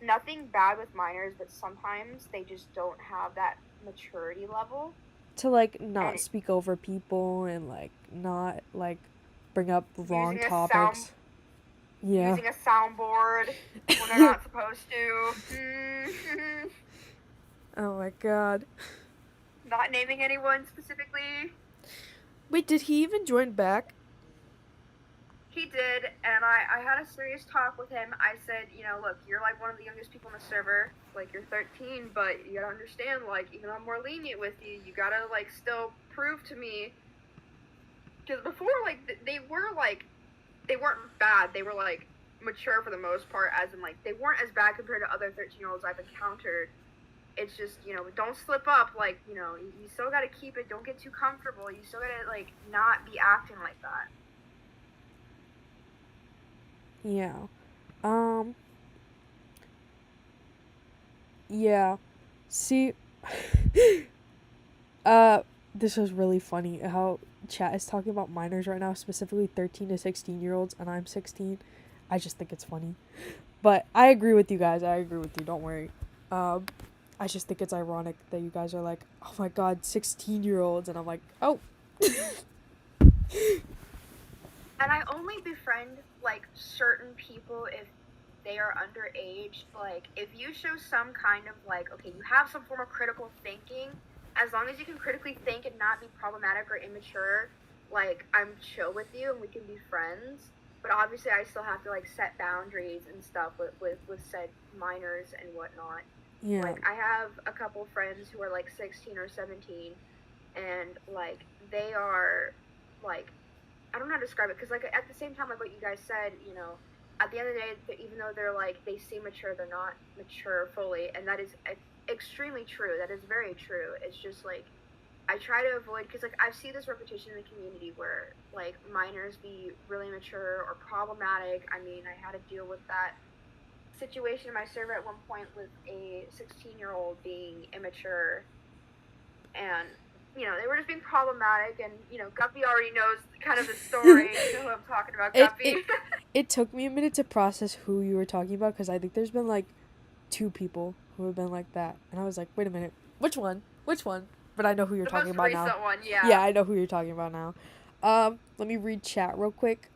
nothing bad with minors, but sometimes they just don't have that maturity level. To, like, not speak over people and, like, not, like, bring up wrong topics. Yeah. Using a soundboard when they're not supposed to. Oh my god. Not naming anyone specifically. Wait, did he even join back? He did, and I had a serious talk with him. I said, look, you're, like, one of the youngest people in the server. Like, you're 13, but you gotta understand, like, even though I'm more lenient with you, you gotta, like, still prove to me. Because before, like, they weren't bad. They were, like, mature for the most part, as in, like, they weren't as bad compared to other 13-year-olds I've encountered. It's just, don't slip up. Like, you still gotta keep it. Don't get too comfortable. You still gotta, like, not be acting like that. Yeah. Yeah. See, this is really funny how chat is talking about minors right now, specifically 13 to 16-year-olds, and I'm 16. I just think it's funny. But I agree with you guys. I agree with you. Don't worry. I just think it's ironic that you guys are like, oh my god, 16-year-olds, and I'm like, oh. And I only befriend, like, certain people if they are underage. Like, if you show some kind of, like, okay, you have some form of critical thinking, as long as you can critically think and not be problematic or immature, like, I'm chill with you and we can be friends. But obviously I still have to, like, set boundaries and stuff with said minors and whatnot. Yeah. Like, I have a couple friends who are like 16 or 17, and like they are like, I don't know how to describe it, because like at the same time, like what you guys said, you know, at the end of the day, even though they're like, they seem mature, they're not mature fully, and that is extremely true. That is very true. It's just like, I try to avoid, because like I see this repetition in the community where like minors be really mature or problematic. I mean, I had to deal with that situation in my server at one point with a 16-year-old being immature, and you know, they were just being problematic, and you know, Guppy already knows kind of the story. You know who I'm talking about, it Guppy. it it took me a minute to process who you were talking about because I think there's been like two people who have been like that, and I was like, wait a minute, which one? Which one? But I know who you're The talking most about now. recent one, Yeah, yeah. I know who you're talking about now. Let me read chat real quick.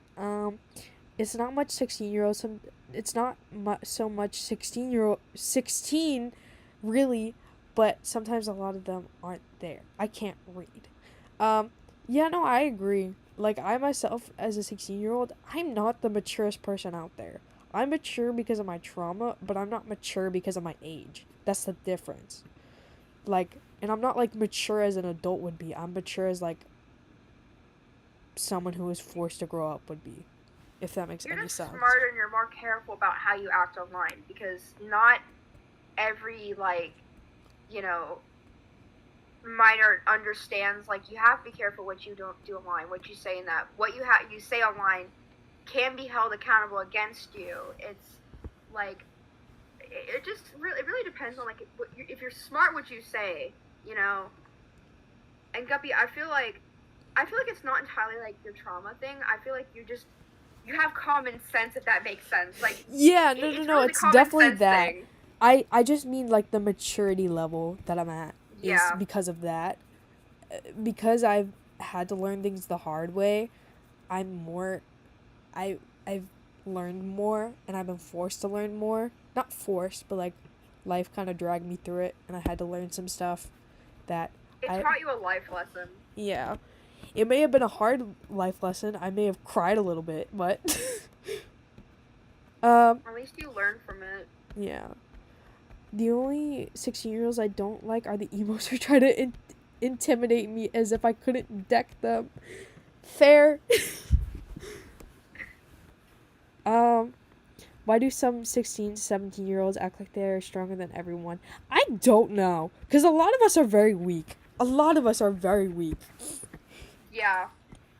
It's not much 16-year-olds. It's not so much 16 really, but sometimes a lot of them aren't there. I can't read. Um, yeah, no, I agree. Like I myself, as a 16-year-old, I'm not the maturest person out there. I'm mature because of my trauma, but I'm not mature because of my age. That's the difference. Like, and I'm not like mature as an adult would be. I'm mature as like someone who was forced to grow up would be, if that makes You're any just sense. smarter and you're more careful about how you act online, because not every like, you know, minor understands, like, you have to be careful what you don't do online, what you say in that, what you say online can be held accountable against you. It's like, it just really, it really depends on like if you're smart what you say, you know. And Guppy, I feel like it's not entirely like your trauma thing. I feel like you have common sense, if that makes sense. Like, Yeah, no, no, it's no. really the It's common definitely sense that. thing. I just mean like the maturity level that I'm at is Yeah. because of that. Because I've had to learn things the hard way. I'm more I I've learned more and I've been forced to learn more. Not forced, but like life kind of dragged me through it and I had to learn some stuff that It I taught you a life lesson. yeah. It may have been a hard life lesson. I may have cried a little bit, but um At least you learn from it. yeah. The only 16-year-olds I don't like are the emos who try to intimidate me as if I couldn't deck them. Fair. um Why do some 16, 17-year-olds act like they're stronger than everyone? I don't know. Because a lot of us are very weak. A lot of us are very weak. Yeah.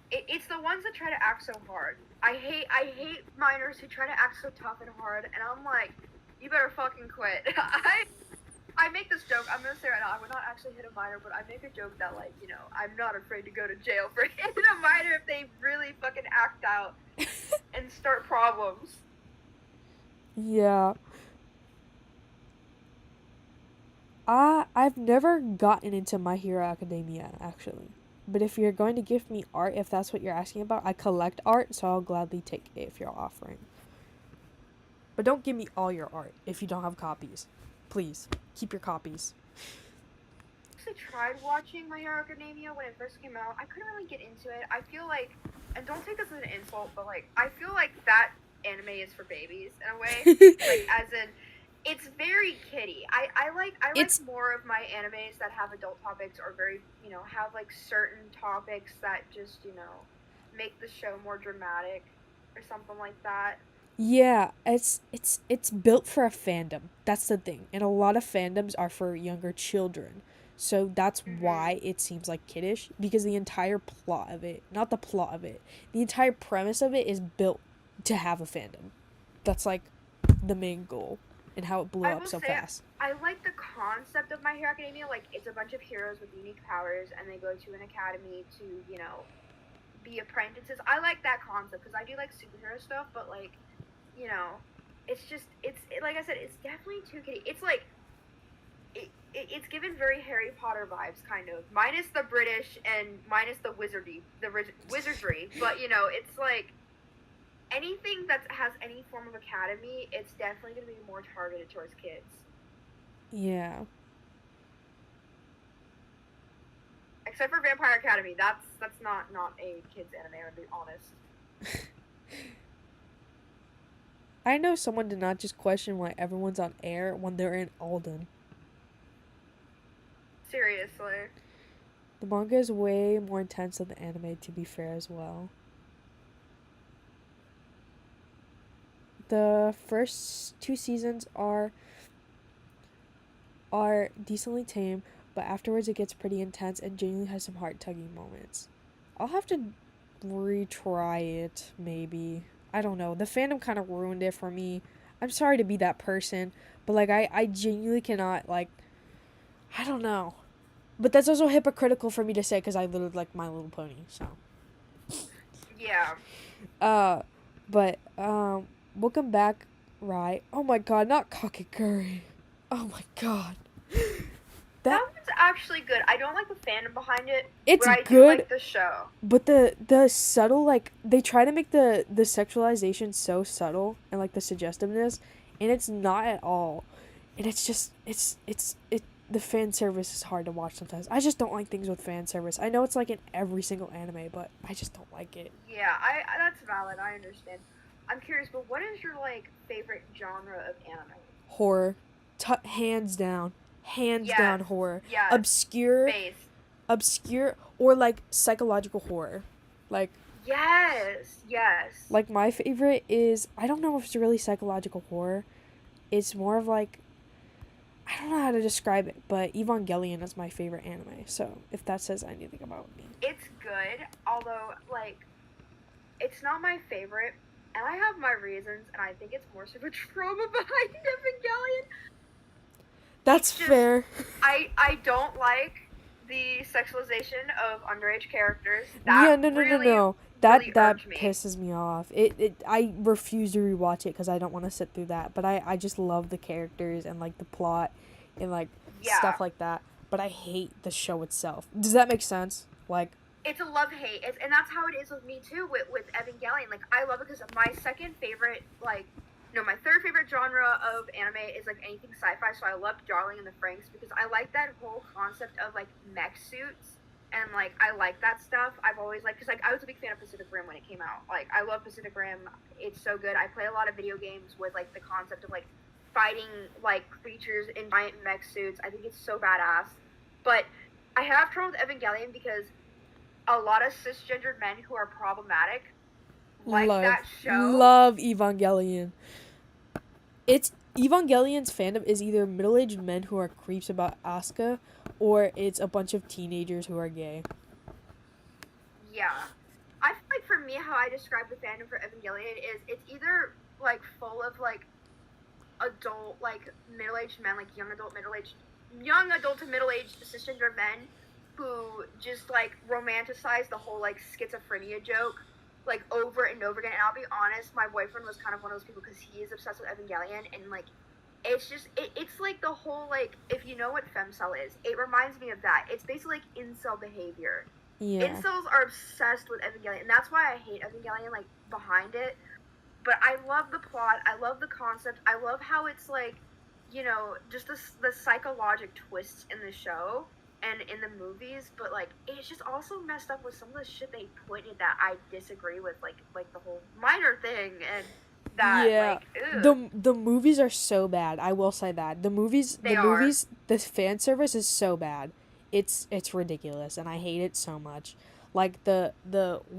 It's the ones that try to act so hard. I hate minors who try to act so tough and hard, and I'm like, you better fucking quit. I make this joke. I'm gonna say right now, I would not actually hit a minor, but I make a joke that, like, you know, I'm not afraid to go to jail for hitting a minor if they really fucking act out and start problems. Yeah. I've never gotten into My Hero Academia, actually. But if you're going to give me art, if that's what you're asking about, I collect art, so I'll gladly take it if you're offering. But don't give me all your art if you don't have copies. Please, keep your copies. I actually tried watching My Hero Academia when it first came out. I couldn't really get into it. I feel like, and don't take this as an insult, but like, I feel like that anime is for babies in a way. Like, as in, it's very kiddie. I like It's more of my animes that have adult topics, or very, you know, have like certain topics that just, you know, make the show more dramatic or something like that. yeah, it's built for a fandom. That's the thing. And a lot of fandoms are for younger children. So that's Mhm. why it seems like kiddish because the entire plot of it, not the plot of it, the entire premise of it is built to have a fandom. That's like the main goal and how it blew I up will so say, fast. I like the concept of My Hero Academia. Like, it's a bunch of heroes with unique powers, and they go to an academy to, you know, be apprentices. I like that concept because I do like superhero stuff, but like, you know, it's just like I said, it's definitely too kiddie. It's like it's given very Harry Potter vibes, kind of, minus the British and minus the wizardry. But you know, it's like anything that has any form of academy, it's definitely going to be more targeted towards kids. Yeah. Except for Vampire Academy, that's not a kids anime. I'm gonna be honest. I know someone did not just question why everyone's on air when they're in Alden. Seriously. The manga is way more intense than the anime, to be fair, as well. The first 2 seasons are decently tame, but afterwards it gets pretty intense and genuinely has some heart-tugging moments. I'll have to retry it, maybe. I don't know. The fandom kind of ruined it for me. I'm sorry to be that person, but like I genuinely cannot like I don't know. But that's also hypocritical for me to say because I literally like My Little Pony. So. Yeah. But welcome back, right? Oh my god, not Kakegurui. Oh my god. That That one's actually good. I don't like the fandom behind it, it's but I do good, like the show. but the subtle like they try to make the sexualization so subtle and like the suggestiveness, and it's not at all. And it's just it the fan service is hard to watch sometimes. I just don't like things with fan service. I know it's like in every single anime, but I just don't like it. Yeah, that's valid. I understand. I'm curious, but what is your like favorite genre of anime? Horror, hands down, hands Yes. down horror. Yes. Obscure, Space. obscure, or like psychological horror. Like Yes. Yes. like my favorite is I don't know if it's really psychological horror. It's more of like I don't know how to describe it, but Evangelion is my favorite anime. So if that says anything about me, It's good, although like it's not my favorite, and I have my reasons, and I think it's more so of a trauma behind Evangelion. that's Just fair. I don't like the sexualization of underage characters. That Yeah, no, really That really that irked me. pisses me off. It I refuse to rewatch it because I don't want to sit through that. But I just love the characters and like the plot and like Yeah. stuff like that. But I hate the show itself. Does that make sense? Like It's a love hate, and that's how it is with me too with Evangelion. Like I love it because my second favorite, like no, my third favorite genre of anime is like anything sci-fi. So I love Darling in the Franxx because I like that whole concept of like mech suits, and like I like that stuff. I've always liked because like I was a big fan of Pacific Rim when it came out. Like I love Pacific Rim. It's so good. I play a lot of video games with like the concept of like fighting like creatures in giant mech suits. I think it's so badass. But I have trouble with Evangelion because a lot of cisgendered men who are problematic like that show. love Evangelion. It's Evangelion's fandom is either middle-aged men who are creeps about Asuka, or it's a bunch of teenagers who are gay. Yeah. I feel like for me, how I describe the fandom for Evangelion is it's either like full of like adult, like middle-aged men, like young adult to middle-aged cisgender men who just like romanticize the whole like schizophrenia joke like over and over again. And I'll be honest, my boyfriend was kind of one of those people because he is obsessed with Evangelion, and like it's just it's like the whole like if you know what femcel is, it reminds me of that. It's basically like incel behavior. Yeah. Incels are obsessed with Evangelion, and that's why I hate Evangelion like behind it. But I love the plot. I love the concept. I love how it's like, you know, just the psychological twists in the show and in the movies. But like, it's just also messed up with some of the shit they put in it that I disagree with, like the whole minor thing and that. Yeah. Like, ugh. The movies are so bad. I will say that the movies, the fan service is so bad. It's ridiculous, and I hate it so much. Like the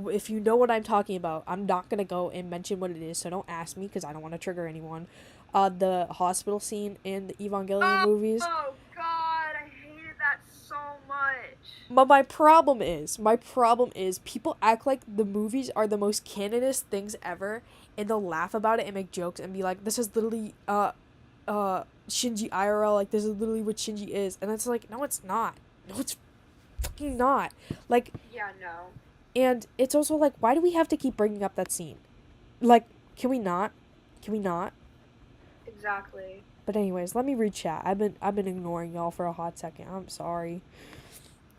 if you know what I'm talking about, I'm not gonna go and mention what it is, so don't ask me because I don't want to trigger anyone. The hospital scene in the Evangelion movies. Oh God, I hated that so much. But my problem is people act like the movies are the most canonist things ever, and they'll laugh about it and make jokes and be like, "This is literally Shinji IRL. Like this is literally what Shinji is," and it's like, no, it's not. No, it's fucking not. Like, Yeah, no. and it's also like, why do we have to keep bringing up that scene? Like, can we not? Can we not? Exactly. But anyways, let me read chat. I've been ignoring y'all for a hot second. I'm sorry.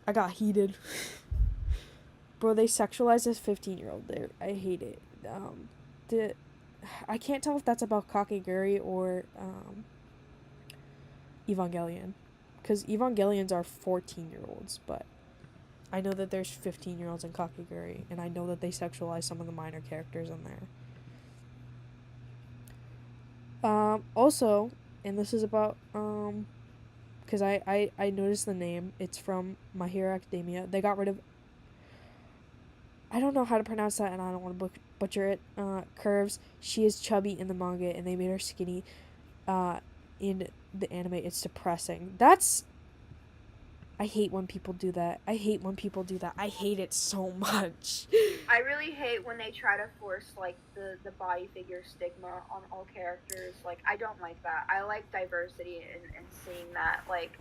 I got heated. Bro, they sexualize this 15-year-old there. I hate it. I can't tell if that's about Kakegurui or Evangelion. Because Evangelions are 14-year-olds, but I know that there's 15-year-olds in Kakegurui, and I know that they sexualize some of the minor characters in there. Also, and this is about because I noticed the name. It's from My Hero Academia. They got rid of, I don't know how to pronounce that, and I don't want to butcher it. Curves. She is chubby in the manga, and they made her skinny. In the anime, it's depressing. I hate when people do that. I hate when people do that. I hate it so much. I really hate when they try to force like the body figure stigma on all characters. Like I don't like that. I like diversity and seeing that. Like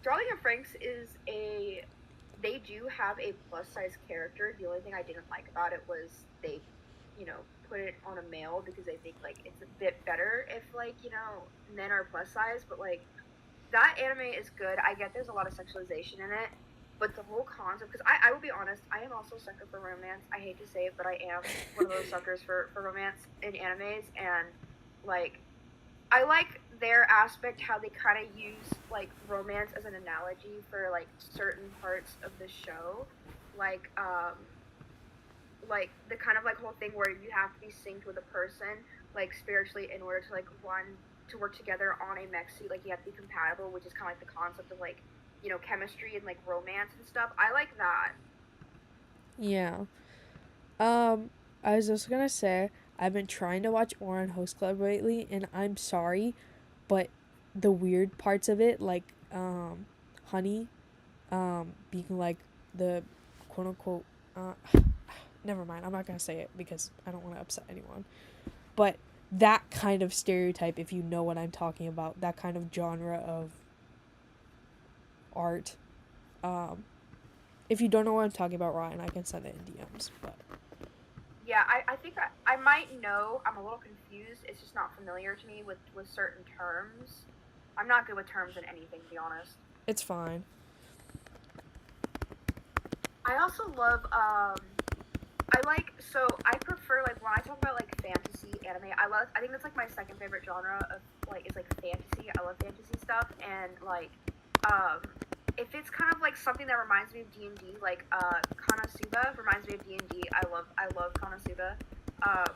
Darling in Franks is they do have a plus size character. The only thing I didn't like about it was they, put it on a male because I think like it's a bit better if like, men are plus size, but like that anime is good. I get there's a lot of sexualization in it, but the whole concept, because I will be honest, I am also a sucker for romance. I hate to say it, but I am one of those suckers for romance in animes, and like I like their aspect how they kind of use like romance as an analogy for like certain parts of the show, like like the kind of like whole thing where you have to be synced with a person like spiritually in order to like to work together on a mech suit. Like you have to be compatible, which is kind of like the concept of like chemistry and like romance and stuff. I like that. Yeah. I was just gonna say I've been trying to watch Oran Host Club lately, and I'm sorry, but the weird parts of it, like Honey, being like the quote unquote never mind. I'm not gonna say it because I don't want to upset anyone. But that kind of stereotype, if you know what I'm talking about, that kind of genre of art. Um, if you don't know what I'm talking about, Ryan, I can send it in DMs. But Yeah, I think I might know. I'm a little confused. It's just not familiar to me with certain terms. I'm not good with terms in anything, to be honest. it's fine. I also love I prefer like when I talk about like fantasy anime, I think that's like my second favorite genre of like is like fantasy. I love fantasy stuff, and like um if it's kind of like something that reminds me of D&D, like Konosuba reminds me of D&D. I love Konosuba. Um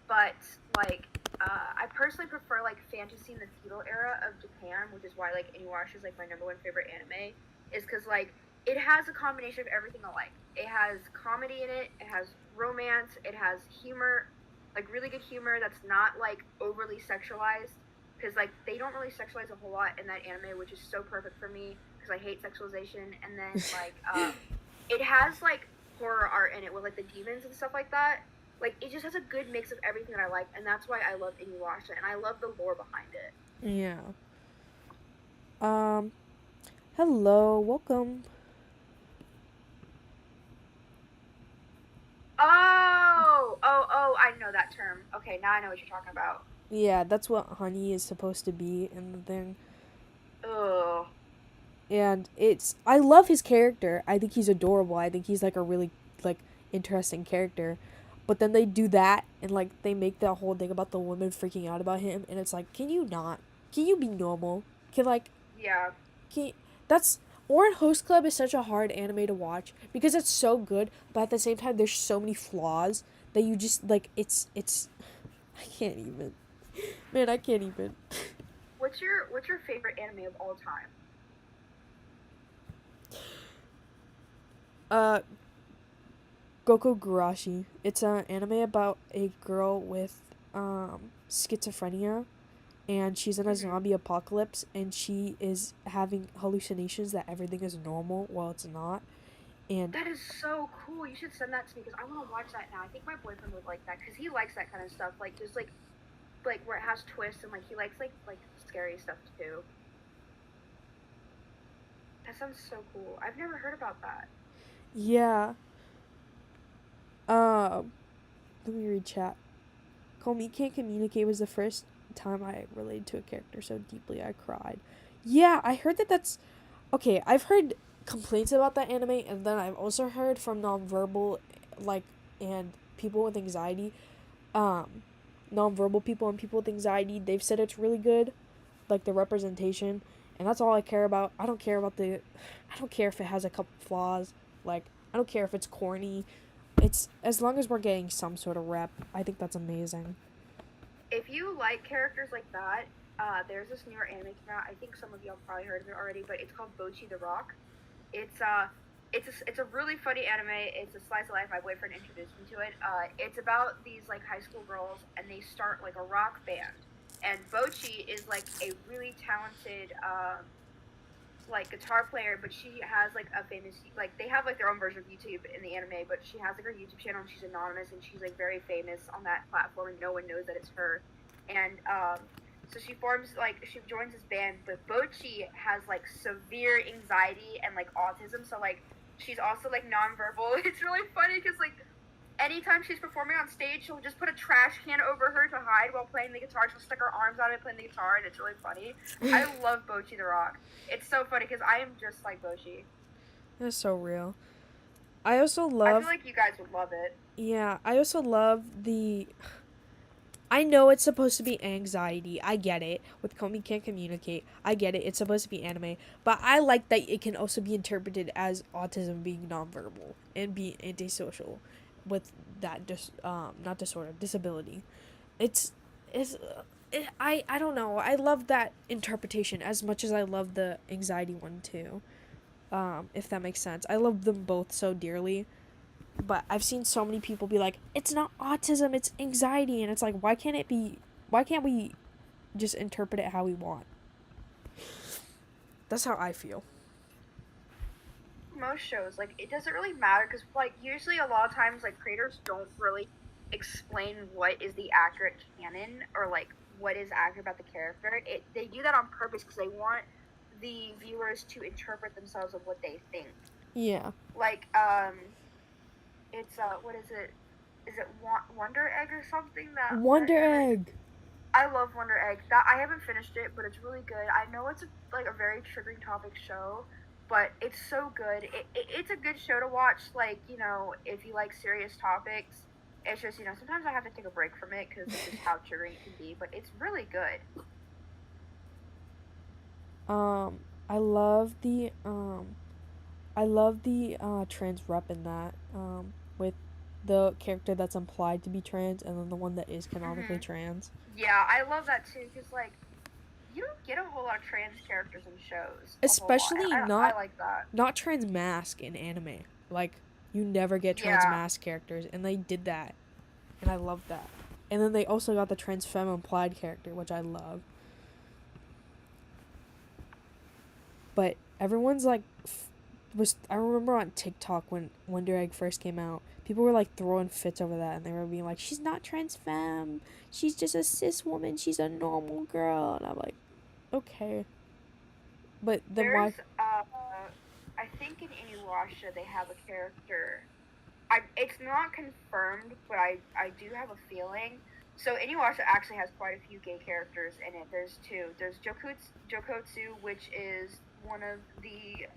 but like I personally prefer like fantasy in the feudal era of Japan, which is why like Inuyasha is like my number one favorite anime, is because like it has a combination of everything I like. It has comedy in it, it has romance, it has humor, like really good humor that's not like overly sexualized. Because like they don't really sexualize a whole lot in that anime, which is so perfect for me because I hate sexualization. And then like it has like horror art in it with like the demons and stuff like that. Like it just has a good mix of everything that I like, and that's why I love Inuyasha, and I love the lore behind it. Yeah. Um. Hello. Welcome. Oh, I know that term. Okay, now I know what you're talking about. Yeah, that's what Honey is supposed to be in the thing. Ugh. And I love his character. I think he's adorable. I think he's like a really like interesting character. But then they do that and like they make that whole thing about the woman freaking out about him, and it's like, can you not? Can you be normal? Can like Yeah. can you, that's Oran Host Club is such a hard anime to watch because it's so good, but at the same time there's so many flaws that you just like it's I can't even. Man, I can't even. What's your favorite anime of all time? Uh Goku Gurashi. It's an anime about a girl with schizophrenia, and she's in a Hmm. zombie apocalypse, and she is having hallucinations that everything is normal while it's not. And That is so cool. You should send that to me because I want to watch that now. I think my boyfriend would like that because he likes that kind of stuff, like just like where it has twists and like he likes like scary stuff too. That sounds so cool. I've never heard about that. yeah, um, let me read chat. Call Me Can't Communicate was the first time I related to a character so deeply I cried. Yeah, I heard that that's okay. I've heard complaints about that anime, and then I've also heard from nonverbal, like, and people with anxiety, um, nonverbal people and people with anxiety. They've said it's really good, like the representation, and that's all I care about. I don't care about I don't care if it has a couple flaws. Like, I don't care if it's corny. It's as long as we're getting some sort of rep. I think that's amazing. if you like characters like that, there's this newer anime came out. I think some of y'all probably heard of it already, but it's called Bocchi the Rock. It's it's a really funny anime. It's a slice of life. My boyfriend introduced me to it. It's about these like high school girls, and they start like a rock band. And Bocchi is like a really talented like guitar player, but she has like a famous like they have like their own version of YouTube in the anime, but she has like her YouTube channel and she's anonymous and she's like very famous on that platform and no one knows that it's her. And so she forms like she joins this band, but Bocchi has like severe anxiety and like autism, so like she's also like nonverbal. It's really funny because like anytime she's performing on stage, she'll just put a trash can over her to hide while playing the guitar. She'll stick her arms out and playing the guitar, and it's really funny. I love Bocchi the Rock. It's so funny because I am just like Bocchi. That's so real. I also I love. feel like you guys would love it. Yeah, I also love the. I know it's supposed to be anxiety. I get it. With Komi can't communicate. I get it. It's supposed to be anime. But I like that it can also be interpreted as autism being nonverbal and be antisocial with that not disorder, disability. It's I don't know. I love that interpretation as much as I love the anxiety one too. If that makes sense. I love them both so dearly. But I've seen so many people be like, it's not autism, it's anxiety. And it's like, why can't we just interpret it how we want? That's how I feel. Most shows, like, it doesn't really matter because, like, usually a lot of times, like, creators don't really explain what is the accurate canon or, like, what is accurate about the character. They do that on purpose because they want the viewers to interpret themselves of what they think. Yeah. Like, it's what is it? Is it Wonder Egg or something? Wonder Egg. I love Wonder Egg. That I haven't finished it, but it's really good. I know it's like a very triggering topic show, but it's so good. It's a good show to watch. Like, you know, if you like serious topics, it's just, you know, sometimes I have to take a break from it because it's just how triggering it can be. But it's really good. I love the trans rep in that. With the character that's implied to be trans and then the one that is canonically trans. Yeah, I love that too because like you don't get a whole lot of trans characters in shows. Especially I like that. Not trans mask in anime. Like you never get trans mask characters, and they did that, and I love that. And then they also got the trans femme implied character, which I love. But everyone's like, I remember on TikTok when Wonder Egg first came out, people were like throwing fits over that, and they were being like, she's not trans femme, she's just a cis woman, she's a normal girl, and I'm like, okay. But then why? I think in Inuyasha they have a character. It's not confirmed, but I do have a feeling. So Inuyasha actually has quite a few gay characters in it. There's two. There's Jokotsu, which is one of the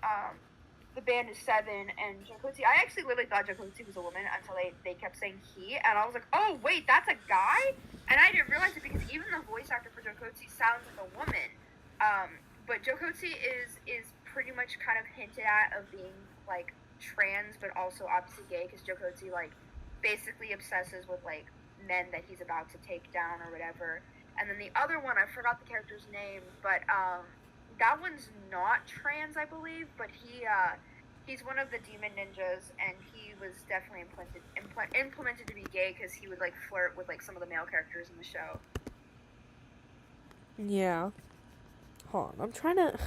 band is seven, and Jokotsu. I actually literally thought Jokotsu was a woman until they kept saying he, and I was like, oh wait, that's a guy, and I didn't realize it because even the voice actor for Jokotsu sounds like a woman. But Jokotsu is pretty much kind of hinted at of being like trans, but also obviously gay because Jokotsu like basically obsesses with like men that he's about to take down or whatever. And then the other one, I forgot the character's name, but that one's not trans, I believe, but he's one of the demon ninjas, and he was definitely implemented to be gay because he would like flirt with like some of the male characters in the show. Yeah. Hold on, I'm trying to.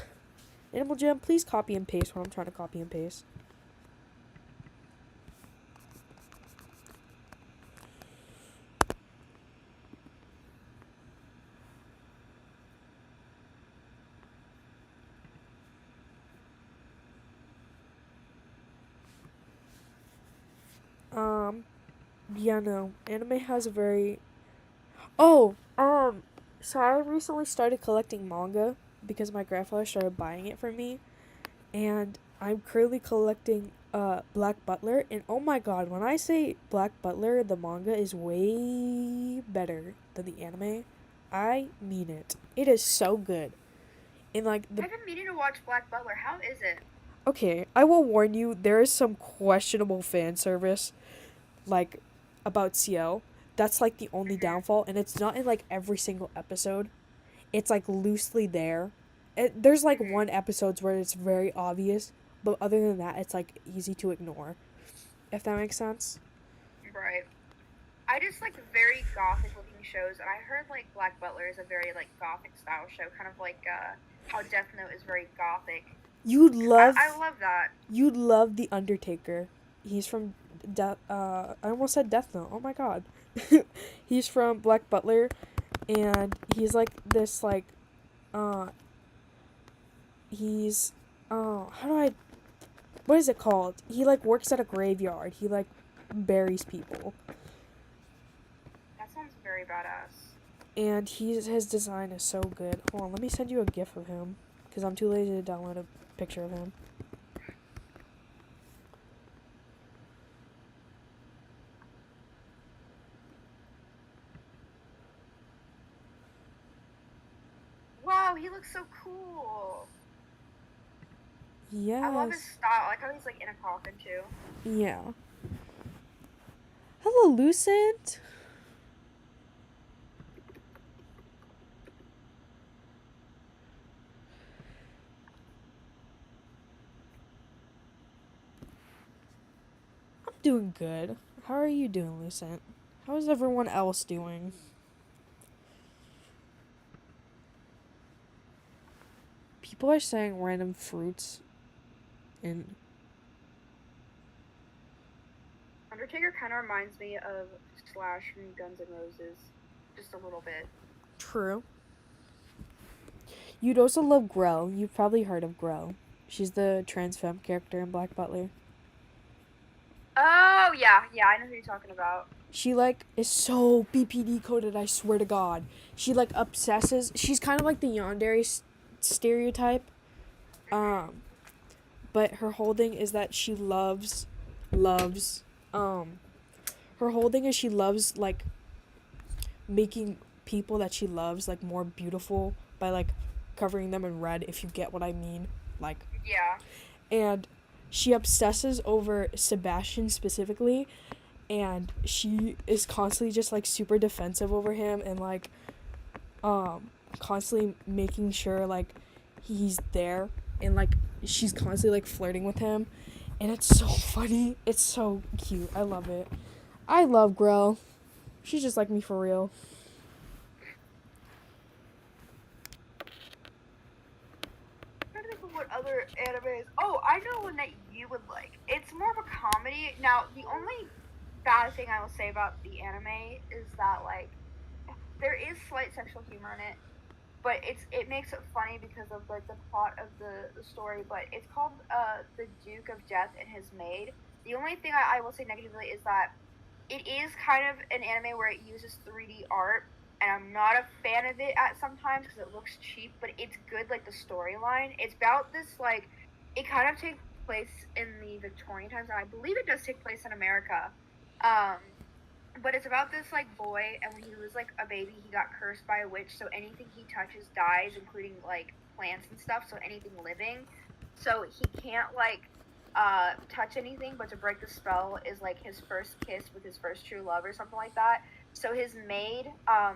Animal Jam, please copy and paste what I'm trying to copy and paste. Yeah, no. Anime has a very... Oh, so I recently started collecting manga because my grandfather started buying it for me. And I'm currently collecting Black Butler, and oh my god, when I say Black Butler, the manga is way better than the anime. I mean it. It is so good. And like I've been meaning to watch Black Butler. How is it? Okay, I will warn you, there is some questionable fan service, like, about CL. that's like the only downfall, and it's not in like every single episode. It's like loosely there. There's like Mhm. one episodes where it's very obvious, but other than that, it's like easy to ignore. If that makes sense. Right. I just like very gothic looking shows, and I heard like Black Butler is a very like gothic style show, kind of like how Death Note is very gothic. You'd I love love that. you'd love the Undertaker. He's from I almost said Death Note. Oh my god. He's from Black Butler, and he's like this like uh he's how do I what is it called? He like works at a graveyard. He like buries people. That sounds very badass. And his design is so good. Hold on, let me send you a gif of him because I'm too lazy to download a picture of him. Wow, he looks so cool. I love his Yes. style. I like how he's like in a coffin too. Yeah. Hello, Lucent. I'm doing good. How are you doing, Lucent? How is everyone else doing? People are saying random fruits and Undertaker kind of reminds me of Slash from Guns N' Roses, just a little bit. true. You'd also love Grell. You've probably heard of Grell. She's the trans femme character in Black Butler. Oh yeah, I know who you're talking about. She like is so BPD coded, I swear to God. She like obsesses. She's kind of like the yandere stereotype. Um, but her whole thing is that she loves her whole thing is she loves like making people that she loves like more beautiful by like covering them in red, if you get what I mean. Like, Yeah. and she obsesses over Sebastian specifically, and she is constantly just like super defensive over him and like constantly making sure like he's there, and like she's constantly like flirting with him, and it's so funny. It's so cute. I love it. I love Grell. She's just like me for real. I'm trying to think of what other animes. Oh, I know one that you would like. It's more of a comedy. Now, the only bad thing I will say about the anime is that like there is slight sexual humor in it, but it makes it funny because of like the plot of the story. But it's called The Duke of Death and His Maid. The only thing I will say negatively is that it is kind of an anime where it uses 3D art, and I'm not a fan of it at sometimes because it looks cheap, but it's good. Like the storyline, it's about this like it kind of takes place in the Victorian times, and I believe it does take place in America. Um, but it's about this like boy, and when he was like a baby, he got cursed by a witch, so anything he touches dies, including like plants and stuff. So anything living, so he can't like touch anything, but to break the spell is like his first kiss with his first true love or something like that. So his maid, I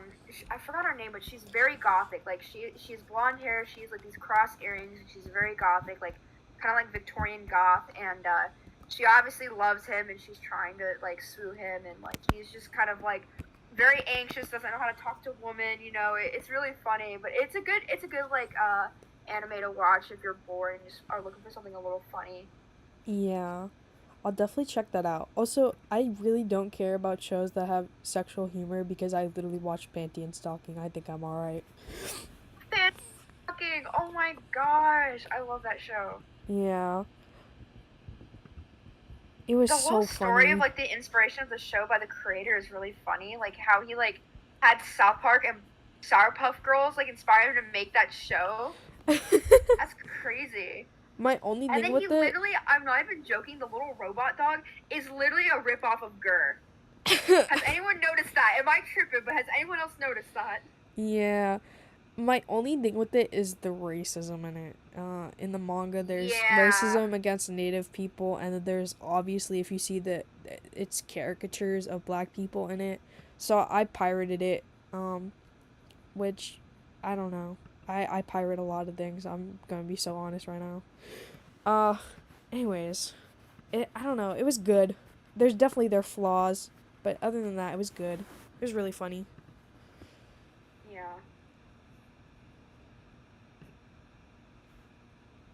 forgot her name, but she's very gothic. Like she has blonde hair, she has like these cross earrings, and she's very gothic, like kind of like Victorian goth, and she obviously loves him, and she's trying to like swoo him, and like he's just kind of like very anxious, doesn't know how to talk to a woman. You know, it's really funny, but it's a good like anime to watch if you're bored and just are looking for something a little funny. Yeah. I'll definitely check that out. Also, I really don't care about shows that have sexual humor because I literally watch Panty and Stalking. I think I'm alright. Fan fucking, oh my gosh, I love that show. Yeah. It was The whole so story of funny. like the inspiration of the show by the creator is really funny. Like how he like had South Park and Sourpuff Girls like inspire him to make that show. That's crazy. My only And thing then he with it. literally, I'm not even joking, the little robot dog is literally a ripoff of Gurr. Has anyone noticed that? Am I tripping? But has anyone else noticed that? Yeah. My only thing with it is the racism in it. In the manga, there's Yeah. racism against native people, and then there's obviously, if you see it's caricatures of black people in it. So I pirated it, um, which I don't know. I pirate a lot of things. I'm gonna be so honest right now. Uh, anyways, I don't know. It was good. There's definitely their flaws, but other than that, it was good. It was really funny. Yeah.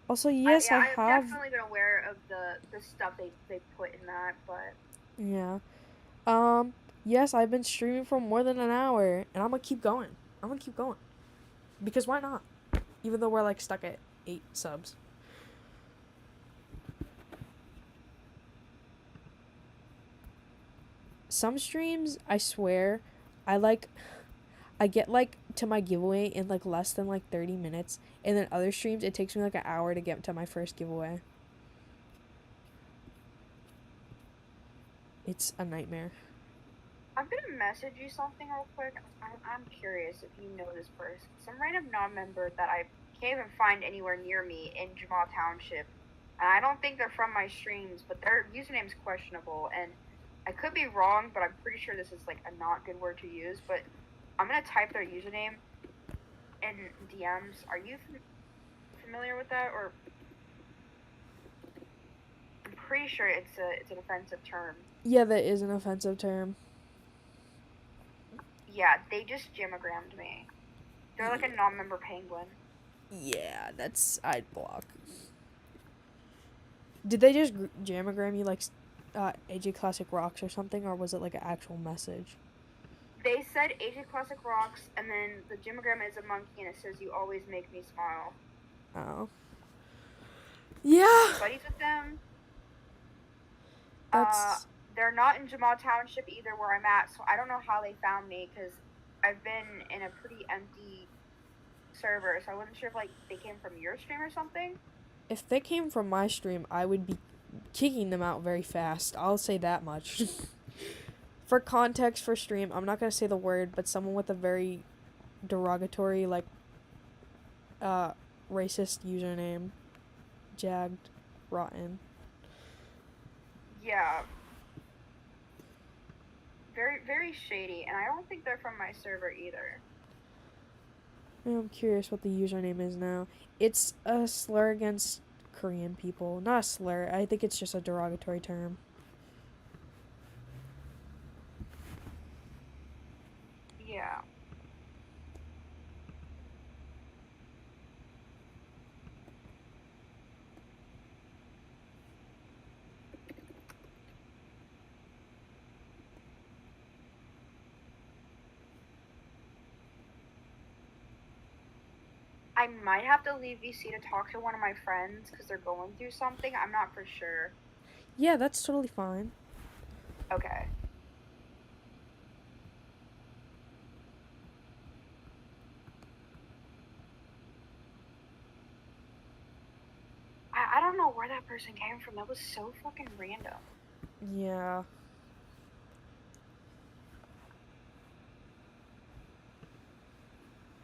Also, yes, I I've have. definitely been aware of the stuff they put in that, but Yeah. Um, yes, I've been streaming for more than an hour, and I'm gonna keep going. I'm gonna keep going. Because why not? Even though we're like stuck at 8 subs. Some streams, I swear, I like I get like to my giveaway in like less than like 30 minutes, and then other streams it takes me like an hour to get to my first giveaway. It's a nightmare. I'm gonna message you something real quick. I'm curious if you know this person. Some random non-member that I can't even find anywhere near me in Jamal Township. And I don't think they're from my streams, but their username's questionable. And I could be wrong, but I'm pretty sure this is like a not good word to use. But I'm gonna type their username in DMs. Are you familiar with that? Or I'm pretty sure it's an offensive term. Yeah, that is an offensive term. Yeah, they just jamagrammed me. They're like a non-member penguin. Yeah, that's I'd block. Did they just jamagram you like AJ Classic Rocks or something, or was it like an actual message? They said AJ Classic Rocks, and then the Jimagram is a monkey, and it says, "You always make me smile." Oh. Yeah. Buddies with them. That's They're not in Jamal Township either, where I'm at, so I don't know how they found me, because I've been in a pretty empty server, so I wasn't sure if, like, they came from your stream or something. if they came from my stream, I would be kicking them out very fast. I'll say that much. For context for stream, I'm not gonna say the word, but someone with a very derogatory, like, racist username, jagged, rotten. Yeah. Very, very shady, and I don't think they're from my server either. I'm curious what the username is now. It's a slur against Korean people. Not a slur. I think it's just a derogatory term. Yeah. I might have to leave VC to talk to one of my friends because they're going through something. I'm not for sure. Yeah, that's totally fine. Okay. I don't know where that person came from. That was so fucking random. Yeah.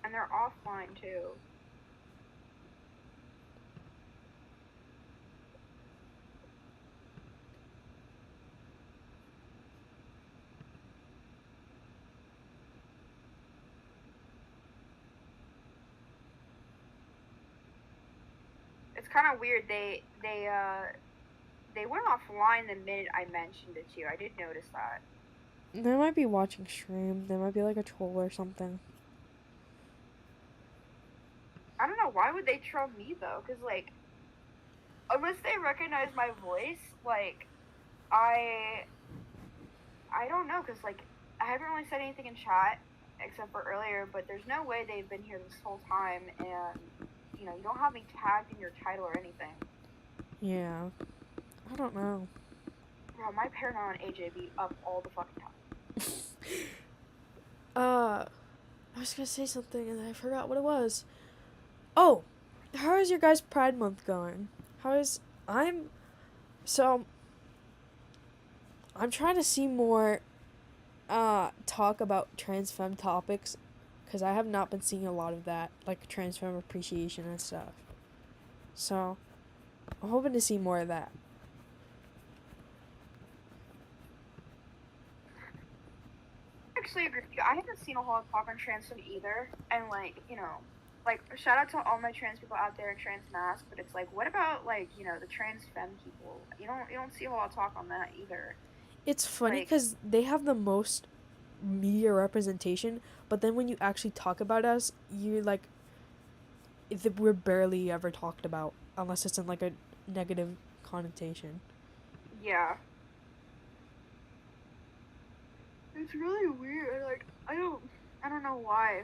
And they're offline too. It's kind of weird. They went offline the minute I mentioned it to you. I did notice that. They might be watching stream. They might be like a troll or something. I don't know, why would they troll me though? Cause like, unless they recognize my voice, like, I don't know. Cause like, I haven't really said anything in chat except for earlier. But there's no way they've been here this whole time, and you don't have me tagged in your title or anything. Yeah. I don't know. Bro, my paranoia on AJ be up all the fucking time. I was gonna say something and I forgot what it was. Oh, how is your guys' Pride Month going? So I'm trying to see more talk about trans femme topics, because I have not been seeing a lot of that, like trans femme appreciation and stuff. So I'm hoping to see more of that. I actually agree with you. I haven't seen a whole lot of talk on trans femme either, and like, you know, like shout out to all my trans people out there and trans masks, but it's like, what about like, you know, the trans femme people? You don't see a whole lot of talk on that either. It's funny Like, because they have the most media representation, but then when you actually talk about us, you're like, we're barely ever talked about unless it's in like a negative connotation. yeah. It's really weird. Like, I don't know why.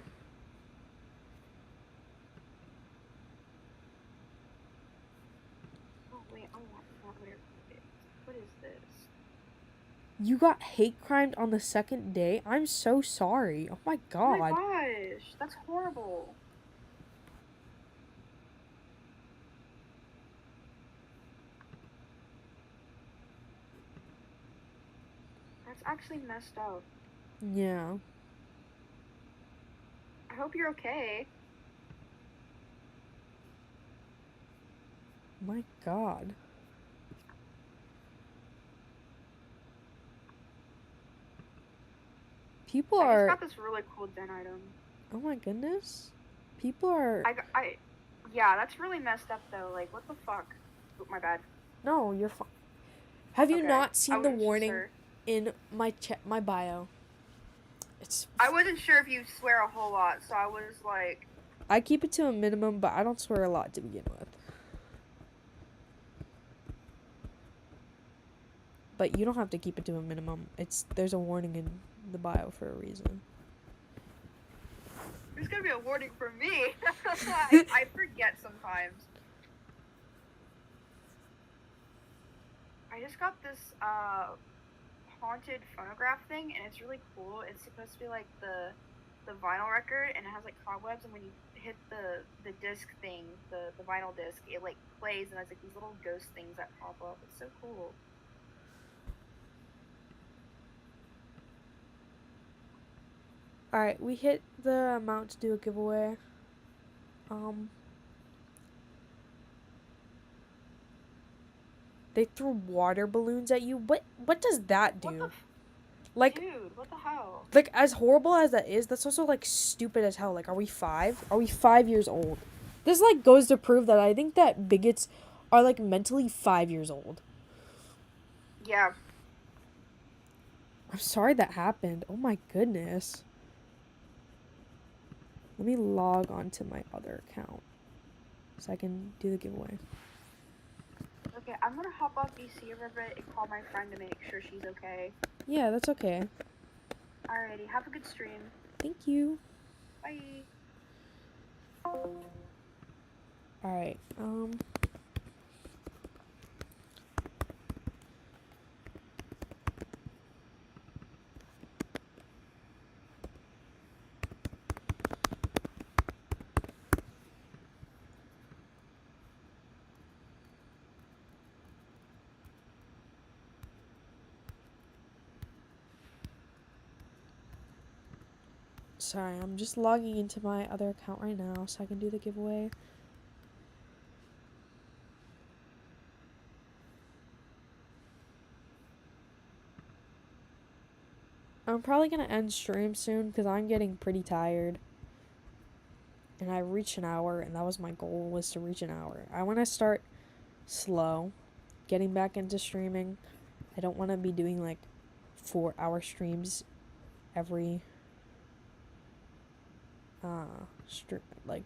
Oh wait, I want that. Whatever it is. What is this? You got hate crimed on the second day? I'm so sorry. Oh my Oh my god. gosh, that's horrible. That's actually messed up. Yeah. I hope you're okay. My god. People I just are. got this really cool den item. Oh my goodness. People are. Yeah, that's really messed up though. Like, what the fuck? Oh, my bad. No, you're fine. Have you Okay. not I seen the wasn't warning sure. in my bio? It's. I wasn't sure if you swear a whole lot, so I was like, I keep it to a minimum, but I don't swear a lot to begin with. But you don't have to keep it to a minimum. There's a warning in the bio for a reason. there's gonna be a warning for me. I forget sometimes. I just got this haunted phonograph thing, and it's really cool. It's supposed to be like the vinyl record, and it has like cobwebs, and when you hit the disc thing, the vinyl disc, it like plays, and has like these little ghost things that pop up. It's so cool. Alright, we hit the amount to do a giveaway. They threw water balloons at you. What does that do? Like, Dude, what the hell? like as horrible as that is, that's also like stupid as hell. Like, are we 5? Are we 5 years old? This like goes to prove that I think that bigots are like mentally 5 years old. Yeah. I'm sorry that happened. Oh my goodness. Let me log on to my other account so I can do the giveaway. Okay, I'm gonna hop off DC a little bit and call my friend to make sure she's okay. Yeah, that's okay. Alrighty, have a good stream. Thank you. Bye. Alright, sorry, I'm just logging into my other account right now so I can do the giveaway. I'm probably gonna end stream soon because I'm getting pretty tired. And I reached an hour, and that was my goal, was to reach an hour. I want to start slow, getting back into streaming. I don't want to be doing like 4-hour streams every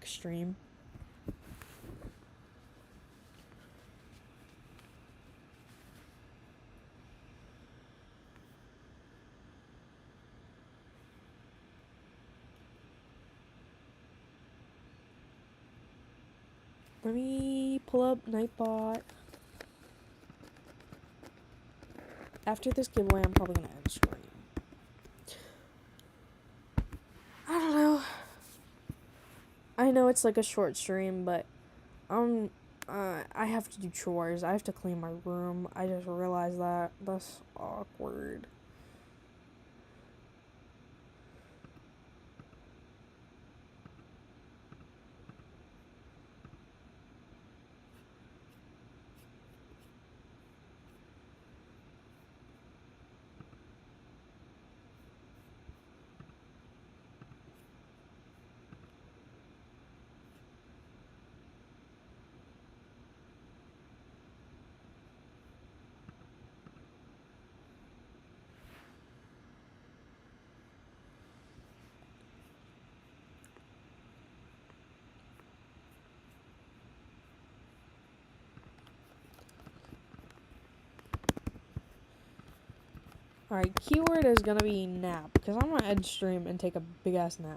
stream. Let me pull up Nightbot. After this giveaway, I'm probably gonna end stream. I don't know. I know it's like a short stream, but I have to do chores. I have to clean my room. I just realized that. That's awkward. Alright, keyword is gonna be nap, because I'm gonna end stream and take a big ass nap.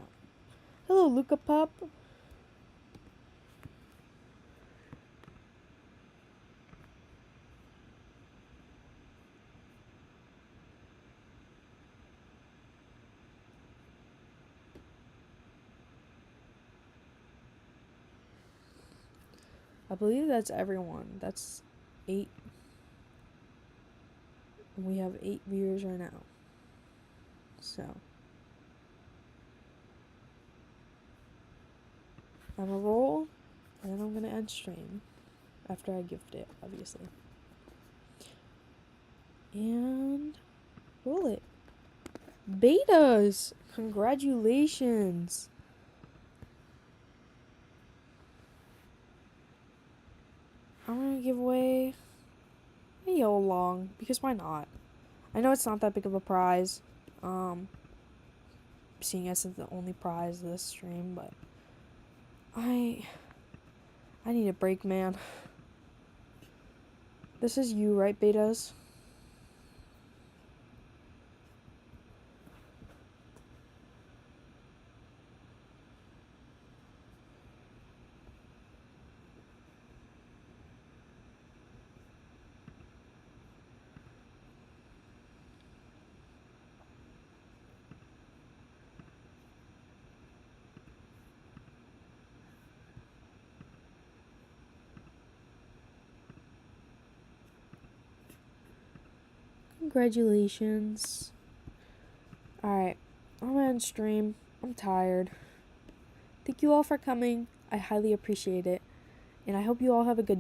Hello, Luca Pup. I believe that's everyone. That's 8. We have 8 viewers right now. So I'm gonna roll, and then I'm gonna end stream after I gift it, obviously. And roll it. Betas! Congratulations! I'm gonna give away a yellow long, because why not? I know it's not that big of a prize, seeing as it's the only prize this stream, but I need a break, man. This is you, right, Betas? Congratulations. Alright, I'm gonna end stream. I'm tired. Thank you all for coming. I highly appreciate it. And I hope you all have a good day.